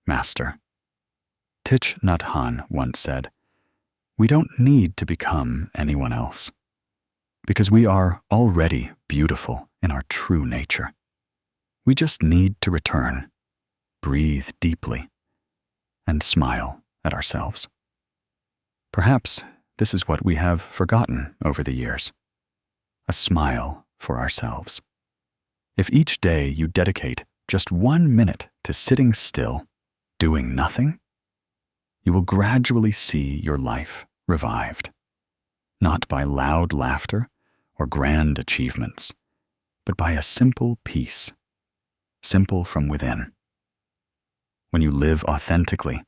Master. Thich Nhat Hanh once said, "We don't need to become anyone else, because we are already beautiful in our true nature. We just need to return, breathe deeply, and smile at ourselves." Perhaps this is what we have forgotten over the years, a smile for ourselves. If each day you dedicate just 1 minute to sitting still, doing nothing, you will gradually see your life revived, not by loud laughter or grand achievements, but by a simple peace, simple from within. When you live authentically,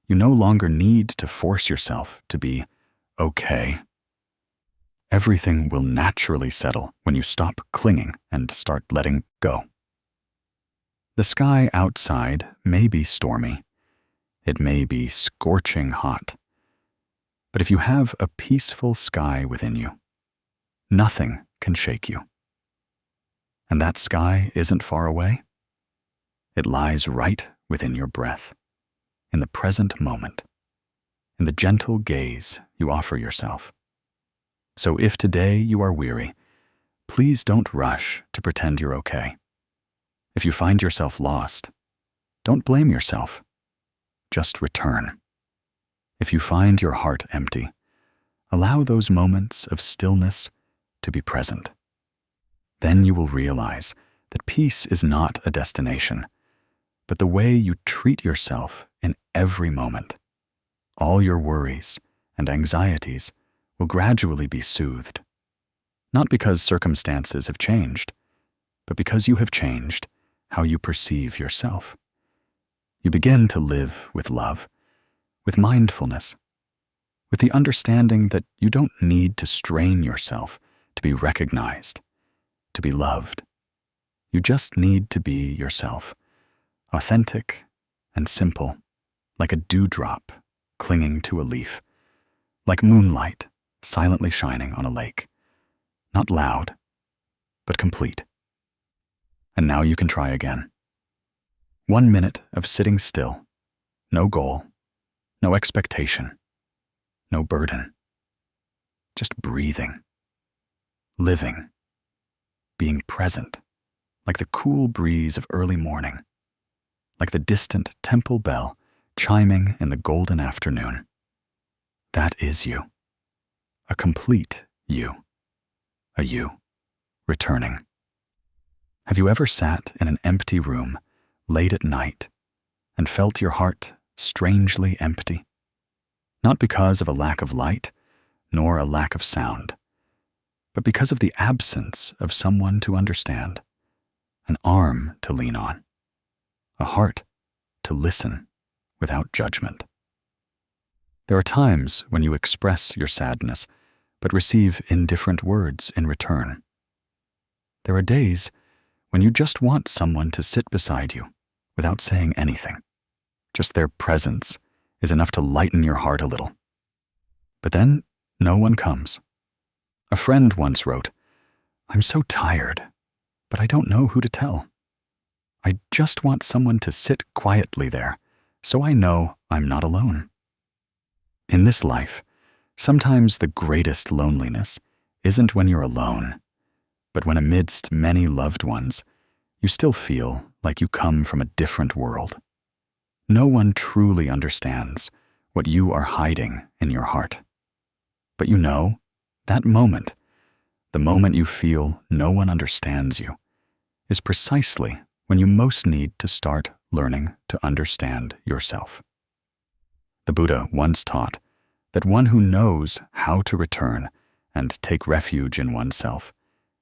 you no longer need to force yourself to be okay. Everything will naturally settle when you stop clinging and start letting go. The sky outside may be stormy. It may be scorching hot. But if you have a peaceful sky within you, nothing can shake you. And that sky isn't far away. It lies right within your breath, in the present moment, in the gentle gaze you offer yourself. So if today you are weary, please don't rush to pretend you're okay. If you find yourself lost, don't blame yourself. Just return. If you find your heart empty, allow those moments of stillness to be present. Then you will realize that peace is not a destination, but the way you treat yourself in every moment. All your worries and anxieties will gradually be soothed, not because circumstances have changed, but because you have changed how you perceive yourself. You begin to live with love, with mindfulness, with the understanding that you don't need to strain yourself to be recognized, to be loved. You just need to be yourself, authentic and simple, like a dewdrop clinging to a leaf, like moonlight silently shining on a lake, not loud, but complete. And now you can try again. 1 minute of sitting still, no goal, no expectation, no burden, just breathing, living, being present, like the cool breeze of early morning, like the distant temple bell chiming in the golden afternoon. That is you, a complete you, a you returning. Have you ever sat in an empty room late at night and felt your heart strangely empty? Not because of a lack of light, nor a lack of sound, but because of the absence of someone to understand, an arm to lean on, a heart to listen without judgment. There are times when you express your sadness, but receive indifferent words in return. There are days when you just want someone to sit beside you without saying anything. Just their presence is enough to lighten your heart a little. But then no one comes. A friend once wrote, "I'm so tired, but I don't know who to tell. I just want someone to sit quietly there so I know I'm not alone." In this life, sometimes the greatest loneliness isn't when you're alone, but when amidst many loved ones, you still feel like you come from a different world. No one truly understands what you are hiding in your heart. But you know, that moment, the moment you feel no one understands you, is precisely when you most need to start learning to understand yourself. The Buddha once taught that one who knows how to return and take refuge in oneself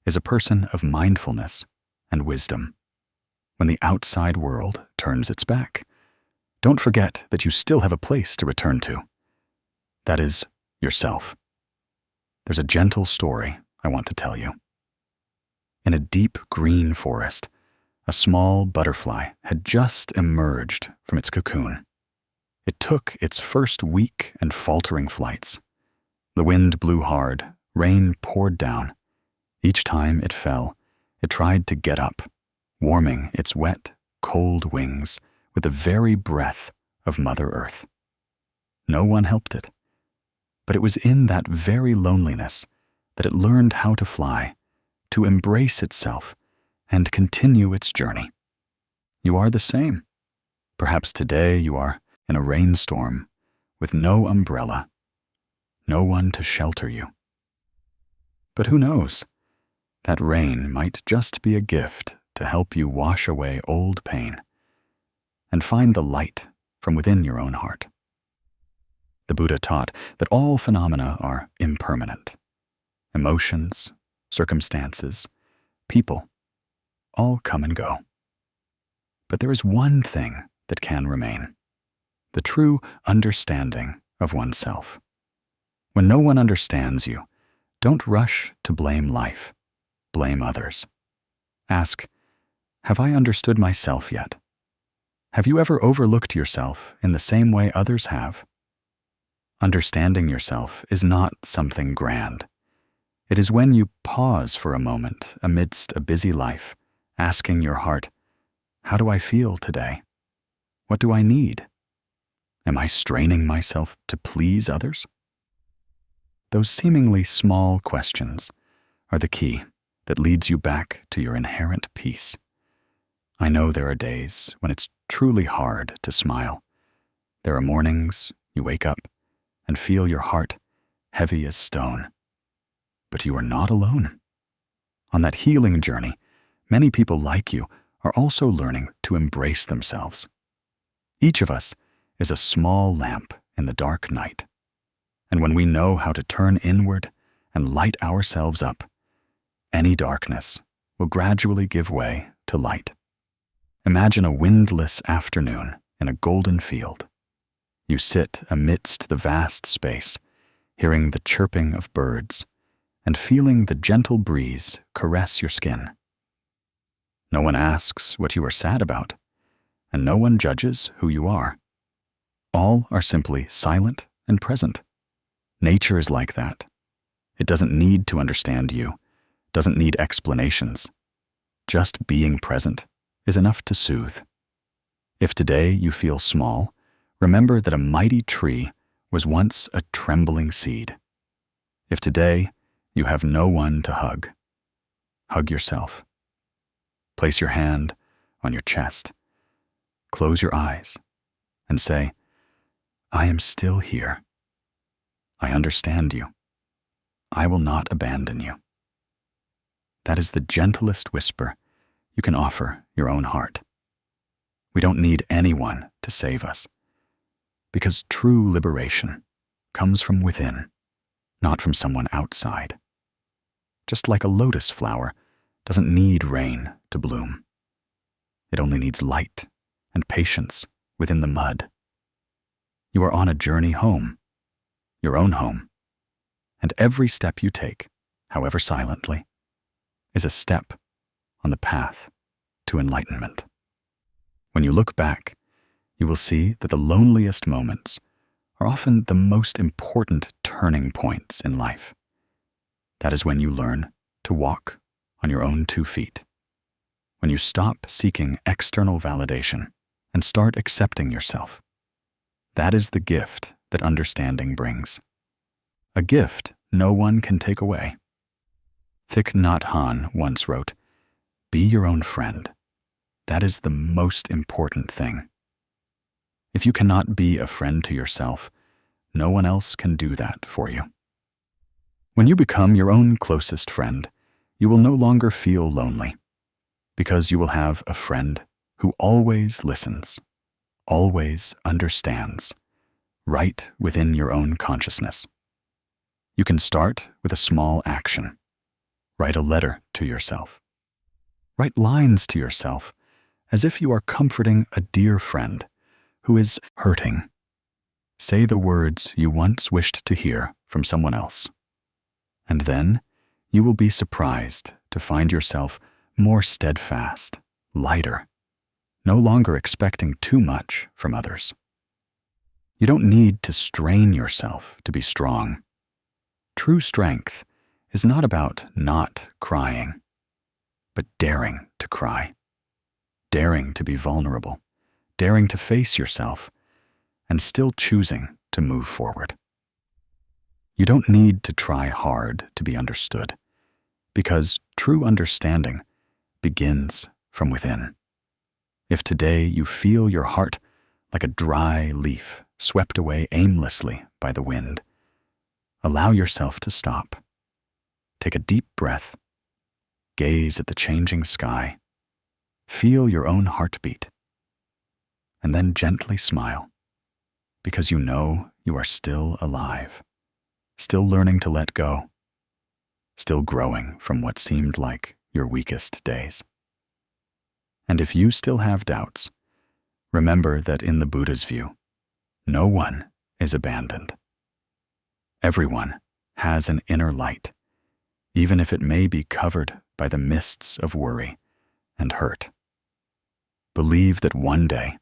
is a person of mindfulness and wisdom. When the outside world turns its back, don't forget that you still have a place to return to. That is, yourself. There's a gentle story I want to tell you. In a deep green forest, a small butterfly had just emerged from its cocoon. It took its first weak and faltering flights. The wind blew hard, rain poured down. Each time it fell, it tried to get up, warming its wet, cold wings with the very breath of Mother Earth. No one helped it, but it was in that very loneliness that it learned how to fly, to embrace itself, and continue its journey. You are the same. Perhaps today you are in a rainstorm with no umbrella, no one to shelter you. But who knows? That rain might just be a gift to help you wash away old pain and find the light from within your own heart. The Buddha taught that all phenomena are impermanent. Emotions, circumstances, people, all come and go. But there is one thing that can remain: the true understanding of oneself. When no one understands you, don't rush to blame life, blame others. Ask, have I understood myself yet? Have you ever overlooked yourself in the same way others have? Understanding yourself is not something grand. It is when you pause for a moment amidst a busy life, asking your heart, how do I feel today? What do I need? Am I straining myself to please others? Those seemingly small questions are the key that leads you back to your inherent peace. I know there are days when it's truly hard to smile. There are mornings you wake up and feel your heart heavy as stone. But you are not alone. On that healing journey, many people like you are also learning to embrace themselves. Each of us is a small lamp in the dark night. And when we know how to turn inward and light ourselves up, any darkness will gradually give way to light. Imagine a windless afternoon in a golden field. You sit amidst the vast space, hearing the chirping of birds and feeling the gentle breeze caress your skin. No one asks what you are sad about, and no one judges who you are. All are simply silent and present. Nature is like that. It doesn't need to understand you, doesn't need explanations. Just being present is enough to soothe. If today you feel small, remember that a mighty tree was once a trembling seed. If today you have no one to hug, hug yourself. Place your hand on your chest, close your eyes, and say, I am still here. I understand you. I will not abandon you. That is the gentlest whisper you can offer your own heart. We don't need anyone to save us, because true liberation comes from within, not from someone outside. Just like a lotus flower doesn't need rain to bloom. It only needs light and patience within the mud. You are on a journey home, your own home, and every step you take, however silently, is a step on the path to enlightenment. When you look back, you will see that the loneliest moments are often the most important turning points in life. That is when you learn to walk on your own 2 feet. When you stop seeking external validation and start accepting yourself. That is the gift that understanding brings. A gift no one can take away. Thich Nhat Hanh once wrote, "Be your own friend. That is the most important thing." If you cannot be a friend to yourself, no one else can do that for you. When you become your own closest friend, you will no longer feel lonely, because you will have a friend who always listens, always understands, right within your own consciousness. You can start with a small action. Write a letter to yourself. Write lines to yourself as if you are comforting a dear friend who is hurting. Say the words you once wished to hear from someone else. And then you will be surprised to find yourself more steadfast, lighter, no longer expecting too much from others. You don't need to strain yourself to be strong. True strength is not about not crying, but daring to cry, daring to be vulnerable, daring to face yourself, and still choosing to move forward. You don't need to try hard to be understood, because true understanding begins from within. If today you feel your heart like a dry leaf swept away aimlessly by the wind, allow yourself to stop. Take a deep breath. Gaze at the changing sky. Feel your own heartbeat. And then gently smile, because you know you are still alive, still learning to let go, still growing from what seemed like your weakest days. And if you still have doubts, remember that in the Buddha's view, no one is abandoned. Everyone has an inner light, even if it may be covered by the mists of worry and hurt. Believe that one day,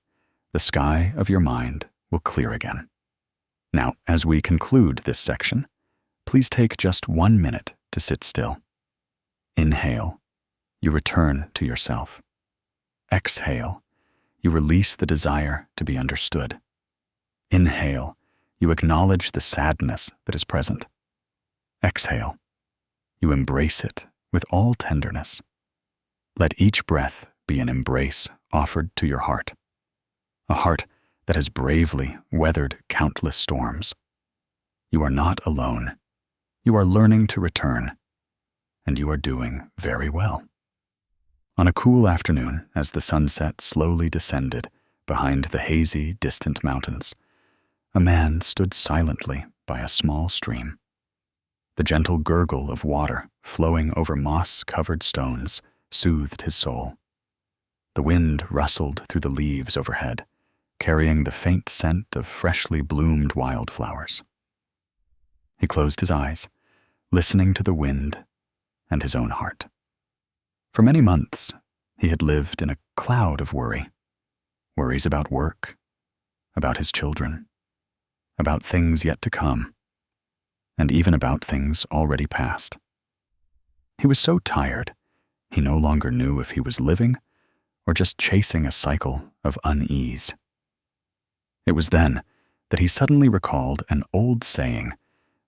the sky of your mind will clear again. Now, as we conclude this section, please take just 1 minute to sit still. Inhale, you return to yourself. Exhale, you release the desire to be understood. Inhale, you acknowledge the sadness that is present. Exhale, you embrace it with all tenderness. Let each breath be an embrace offered to your heart, a heart that has bravely weathered countless storms. You are not alone. You are learning to return, and you are doing very well. On a cool afternoon, as the sunset slowly descended behind the hazy, distant mountains, a man stood silently by a small stream. The gentle gurgle of water flowing over moss-covered stones soothed his soul. The wind rustled through the leaves overhead, carrying the faint scent of freshly bloomed wildflowers. He closed his eyes, listening to the wind and his own heart. For many months, he had lived in a cloud of worry. Worries about work, about his children, about things yet to come, and even about things already past. He was so tired, he no longer knew if he was living or just chasing a cycle of unease. It was then that he suddenly recalled an old saying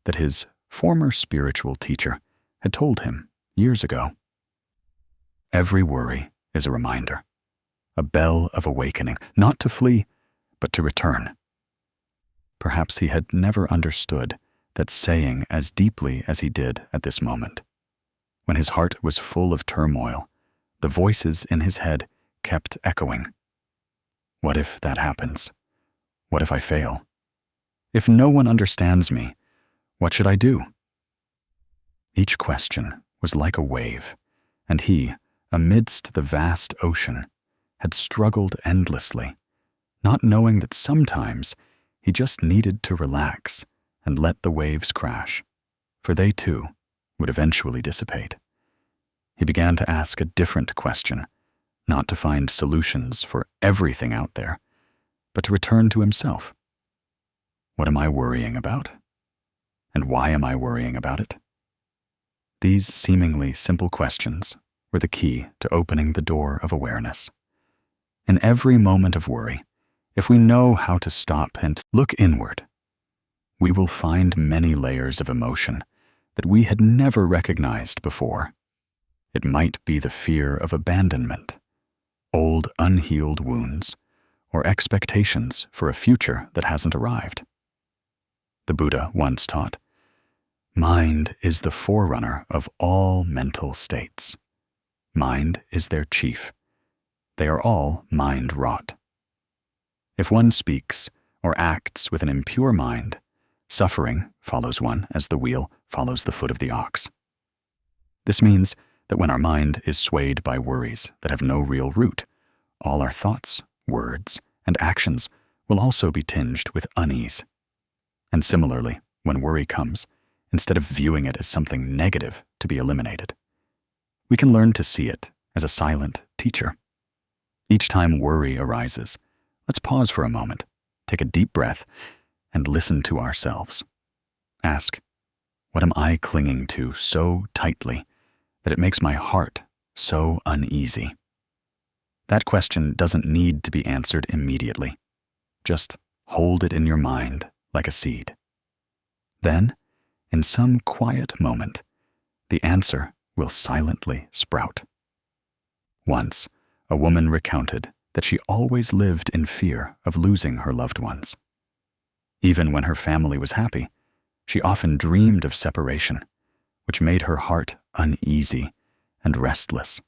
that his former spiritual teacher had told him years ago. Every worry is a reminder, a bell of awakening, not to flee, but to return. Perhaps he had never understood that saying as deeply as he did at this moment. When his heart was full of turmoil, the voices in his head kept echoing. What if that happens? What if I fail? If no one understands me, what should I do? Each question was like a wave, and he, amidst the vast ocean, had struggled endlessly, not knowing that sometimes he just needed to relax and let the waves crash, for they too would eventually dissipate. He began to ask a different question, not to find solutions for everything out there, but to return to himself. What am I worrying about? And why am I worrying about it? These seemingly simple questions were the key to opening the door of awareness. In every moment of worry, if we know how to stop and look inward, we will find many layers of emotion that we had never recognized before. It might be the fear of abandonment, old unhealed wounds, or expectations for a future that hasn't arrived. The Buddha once taught, "Mind is the forerunner of all mental states. Mind is their chief. They are all mind-wrought. If one speaks or acts with an impure mind, suffering follows one as the wheel follows the foot of the ox." This means that when our mind is swayed by worries that have no real root, all our thoughts, words, and actions will also be tinged with unease. And similarly, when worry comes, instead of viewing it as something negative to be eliminated, we can learn to see it as a silent teacher. Each time worry arises, let's pause for a moment, take a deep breath, and listen to ourselves. Ask, what am I clinging to so tightly that it makes my heart so uneasy? That question doesn't need to be answered immediately. Just hold it in your mind like a seed. Then, in some quiet moment, the answer will silently sprout. Once, a woman recounted that she always lived in fear of losing her loved ones. Even when her family was happy, she often dreamed of separation, which made her heart uneasy and restless.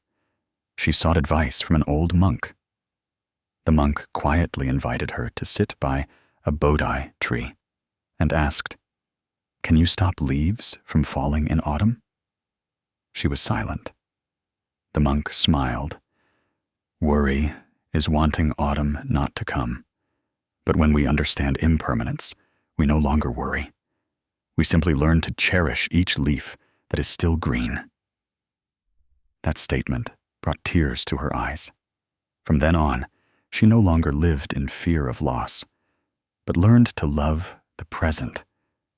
She sought advice from an old monk. The monk quietly invited her to sit by a Bodhi tree and asked, "Can you stop leaves from falling in autumn?" She was silent. The monk smiled. "Worry is wanting autumn not to come. But when we understand impermanence, we no longer worry. We simply learn to cherish each leaf that is still green." That statement brought tears to her eyes. From then on, she no longer lived in fear of loss, but learned to love the present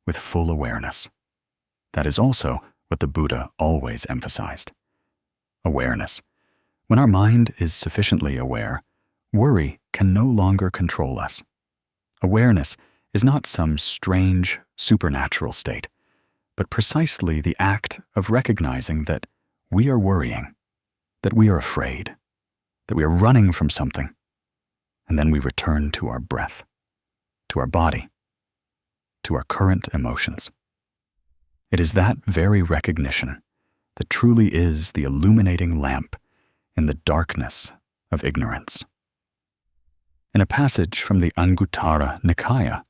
with full awareness. That is also what the Buddha always emphasized. Awareness. When our mind is sufficiently aware, worry can no longer control us. Awareness is not some strange, supernatural state, but precisely the act of recognizing that we are worrying, that we are afraid, that we are running from something, and then we return to our breath, to our body, to our current emotions. It is that very recognition that truly is the illuminating lamp in the darkness of ignorance. In a passage from the Anguttara Nikaya,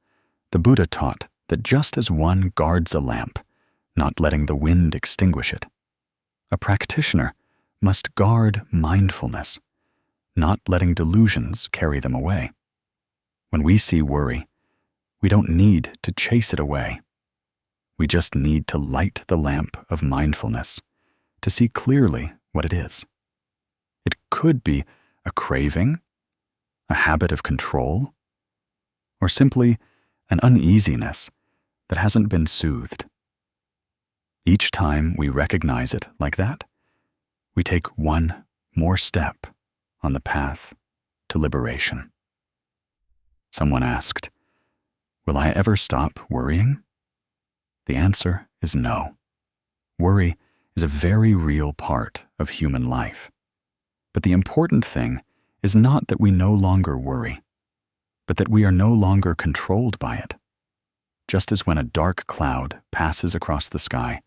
the Buddha taught that just as one guards a lamp, not letting the wind extinguish it, a practitioner must guard mindfulness, not letting delusions carry them away. When we see worry, we don't need to chase it away. We just need to light the lamp of mindfulness to see clearly what it is. It could be a craving, a habit of control, or simply an uneasiness that hasn't been soothed. Each time we recognize it like that, we take one more step on the path to liberation. Someone asked, "Will I ever stop worrying?" The answer is no. Worry is a very real part of human life. But the important thing is not that we no longer worry, but that we are no longer controlled by it. Just as when a dark cloud passes across the sky,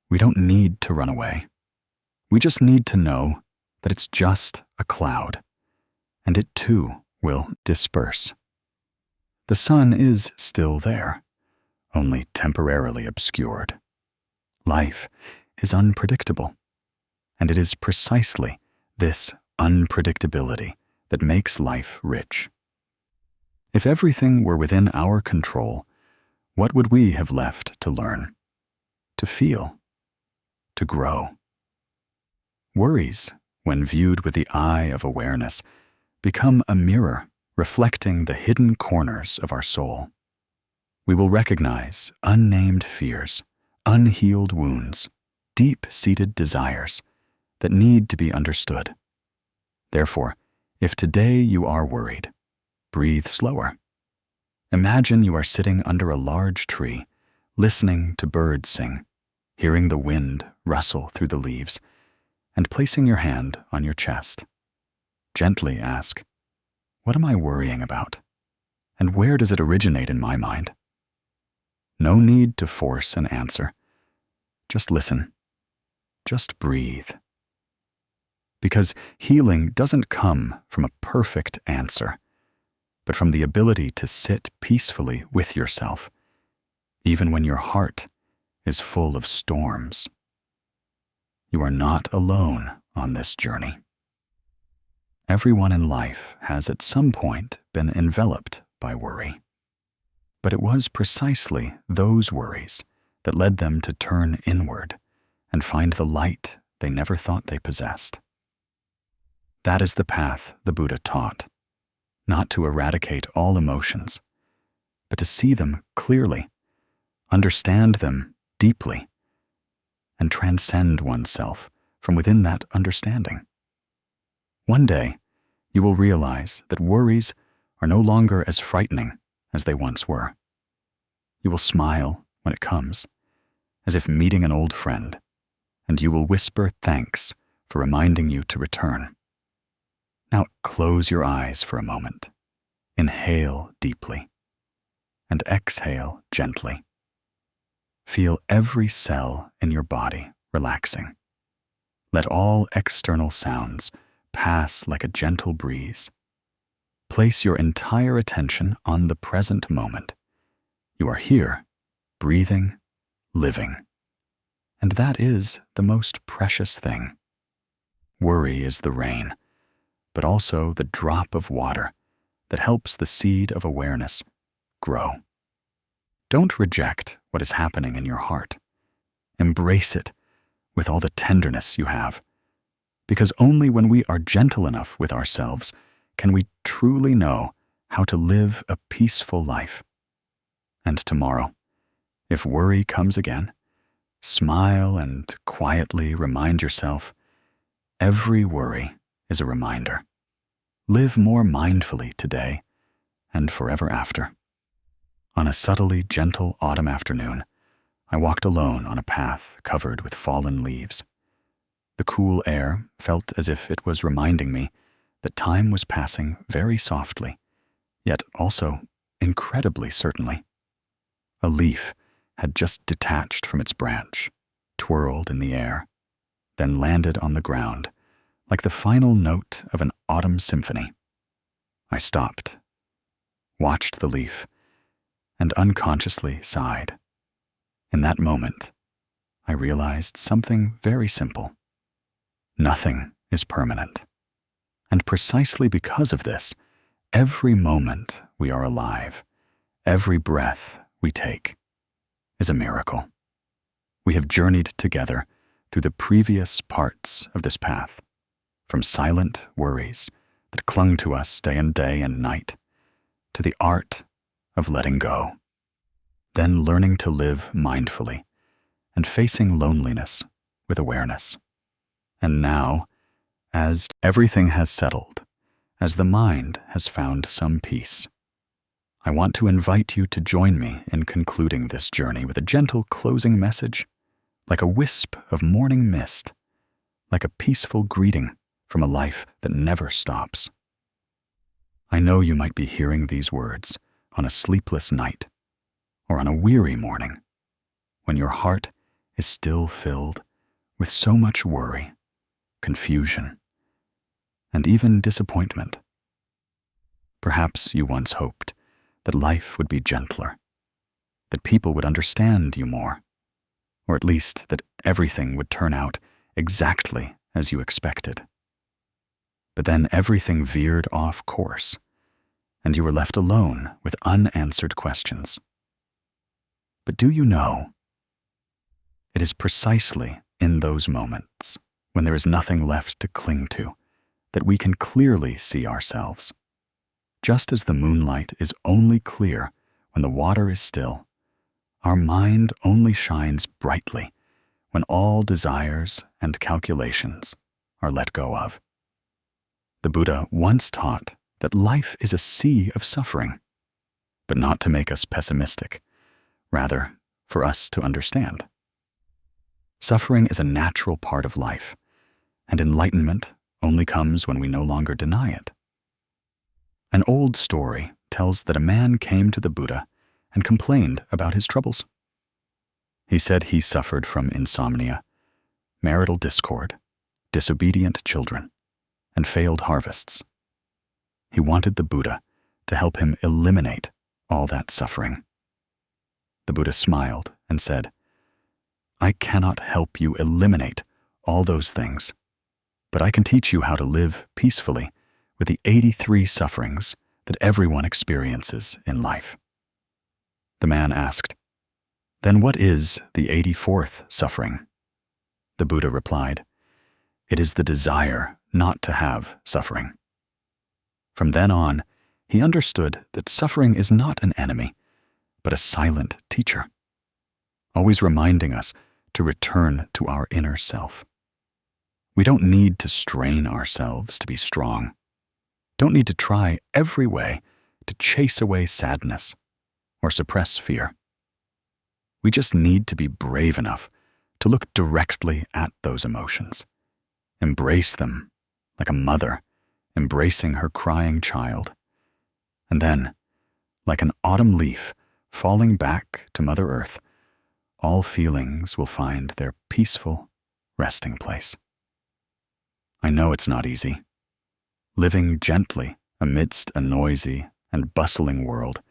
we don't need to run away. We just need to know that it's just a cloud, and it too will disperse. The sun is still there, only temporarily obscured. Life is unpredictable, and it is precisely this unpredictability that makes life rich. If everything were within our control, what would we have left to learn, to feel, to grow? Worries, when viewed with the eye of awareness, become a mirror reflecting the hidden corners of our soul. We will recognize unnamed fears, unhealed wounds, deep-seated desires that need to be understood. Therefore, if today you are worried, breathe slower. Imagine you are sitting under a large tree, listening to birds sing, hearing the wind rustle through the leaves, and placing your hand on your chest. Gently ask, "What am I worrying about? And where does it originate in my mind?" No need to force an answer. Just listen. Just breathe. Because healing doesn't come from a perfect answer, but from the ability to sit peacefully with yourself, even when your heart is full of storms. You are not alone on this journey. Everyone in life has at some point been enveloped by worry. But it was precisely those worries that led them to turn inward and find the light they never thought they possessed. That is the path the Buddha taught, not to eradicate all emotions, but to see them clearly, understand them deeply, and transcend oneself from within that understanding. One day, you will realize that worries are no longer as frightening as they once were. You will smile when it comes, as if meeting an old friend, and you will whisper thanks for reminding you to return. Now close your eyes for a moment, inhale deeply, and exhale gently. Feel every cell in your body relaxing. Let all external sounds pass like a gentle breeze. Place your entire attention on the present moment. You are here, breathing, living. And that is the most precious thing. Worry is the rain, but also the drop of water that helps the seed of awareness grow. Don't reject what is happening in your heart. Embrace it with all the tenderness you have, because only when we are gentle enough with ourselves can we truly know how to live a peaceful life. And tomorrow, if worry comes again, smile and quietly remind yourself, every worry is a reminder. Live more mindfully today and forever after. On a subtly gentle autumn afternoon, I walked alone on a path covered with fallen leaves. The cool air felt as if it was reminding me that time was passing very softly, yet also incredibly certainly. A leaf had just detached from its branch, twirled in the air, then landed on the ground like the final note of an autumn symphony. I stopped, watched the leaf, and unconsciously sighed. In that moment, I realized something very simple. Nothing is permanent. And precisely because of this, every moment we are alive, every breath we take, is a miracle. We have journeyed together through the previous parts of this path, from silent worries that clung to us day and night, to the art of letting go, then learning to live mindfully and facing loneliness with awareness. And now, as everything has settled, as the mind has found some peace, I want to invite you to join me in concluding this journey with a gentle closing message, like a wisp of morning mist, like a peaceful greeting from a life that never stops. I know you might be hearing these words on a sleepless night or on a weary morning, when your heart is still filled with so much worry, confusion, and even disappointment. Perhaps you once hoped that life would be gentler, that people would understand you more, or at least that everything would turn out exactly as you expected. But then everything veered off course, and you were left alone with unanswered questions. But do you know? It is precisely in those moments, when there is nothing left to cling to, that we can clearly see ourselves. Just as the moonlight is only clear when the water is still, our mind only shines brightly when all desires and calculations are let go of. The Buddha once taught that life is a sea of suffering, but not to make us pessimistic, rather for us to understand. Suffering is a natural part of life, and enlightenment only comes when we no longer deny it. An old story tells that a man came to the Buddha and complained about his troubles. He said he suffered from insomnia, marital discord, disobedient children, and failed harvests. He wanted the Buddha to help him eliminate all that suffering. The Buddha smiled and said, "I cannot help you eliminate all those things, but I can teach you how to live peacefully with the 83 sufferings that everyone experiences in life." The man asked, "Then what is the 84th suffering?" The Buddha replied, "It is the desire not to have suffering." From then on, he understood that suffering is not an enemy, but a silent teacher, always reminding us to return to our inner self. We don't need to strain ourselves to be strong, don't need to try every way to chase away sadness or suppress fear. We just need to be brave enough to look directly at those emotions, embrace them like a mother embracing her crying child, and then, like an autumn leaf falling back to Mother Earth, all feelings will find their peaceful resting place. I know it's not easy. Living gently amidst a noisy and bustling world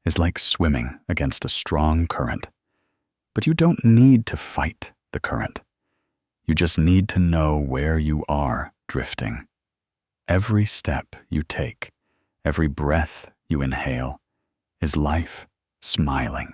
is like swimming against a strong current. But you don't need to fight the current. You just need to know where you are drifting. Every step you take, every breath you inhale, is life smiling.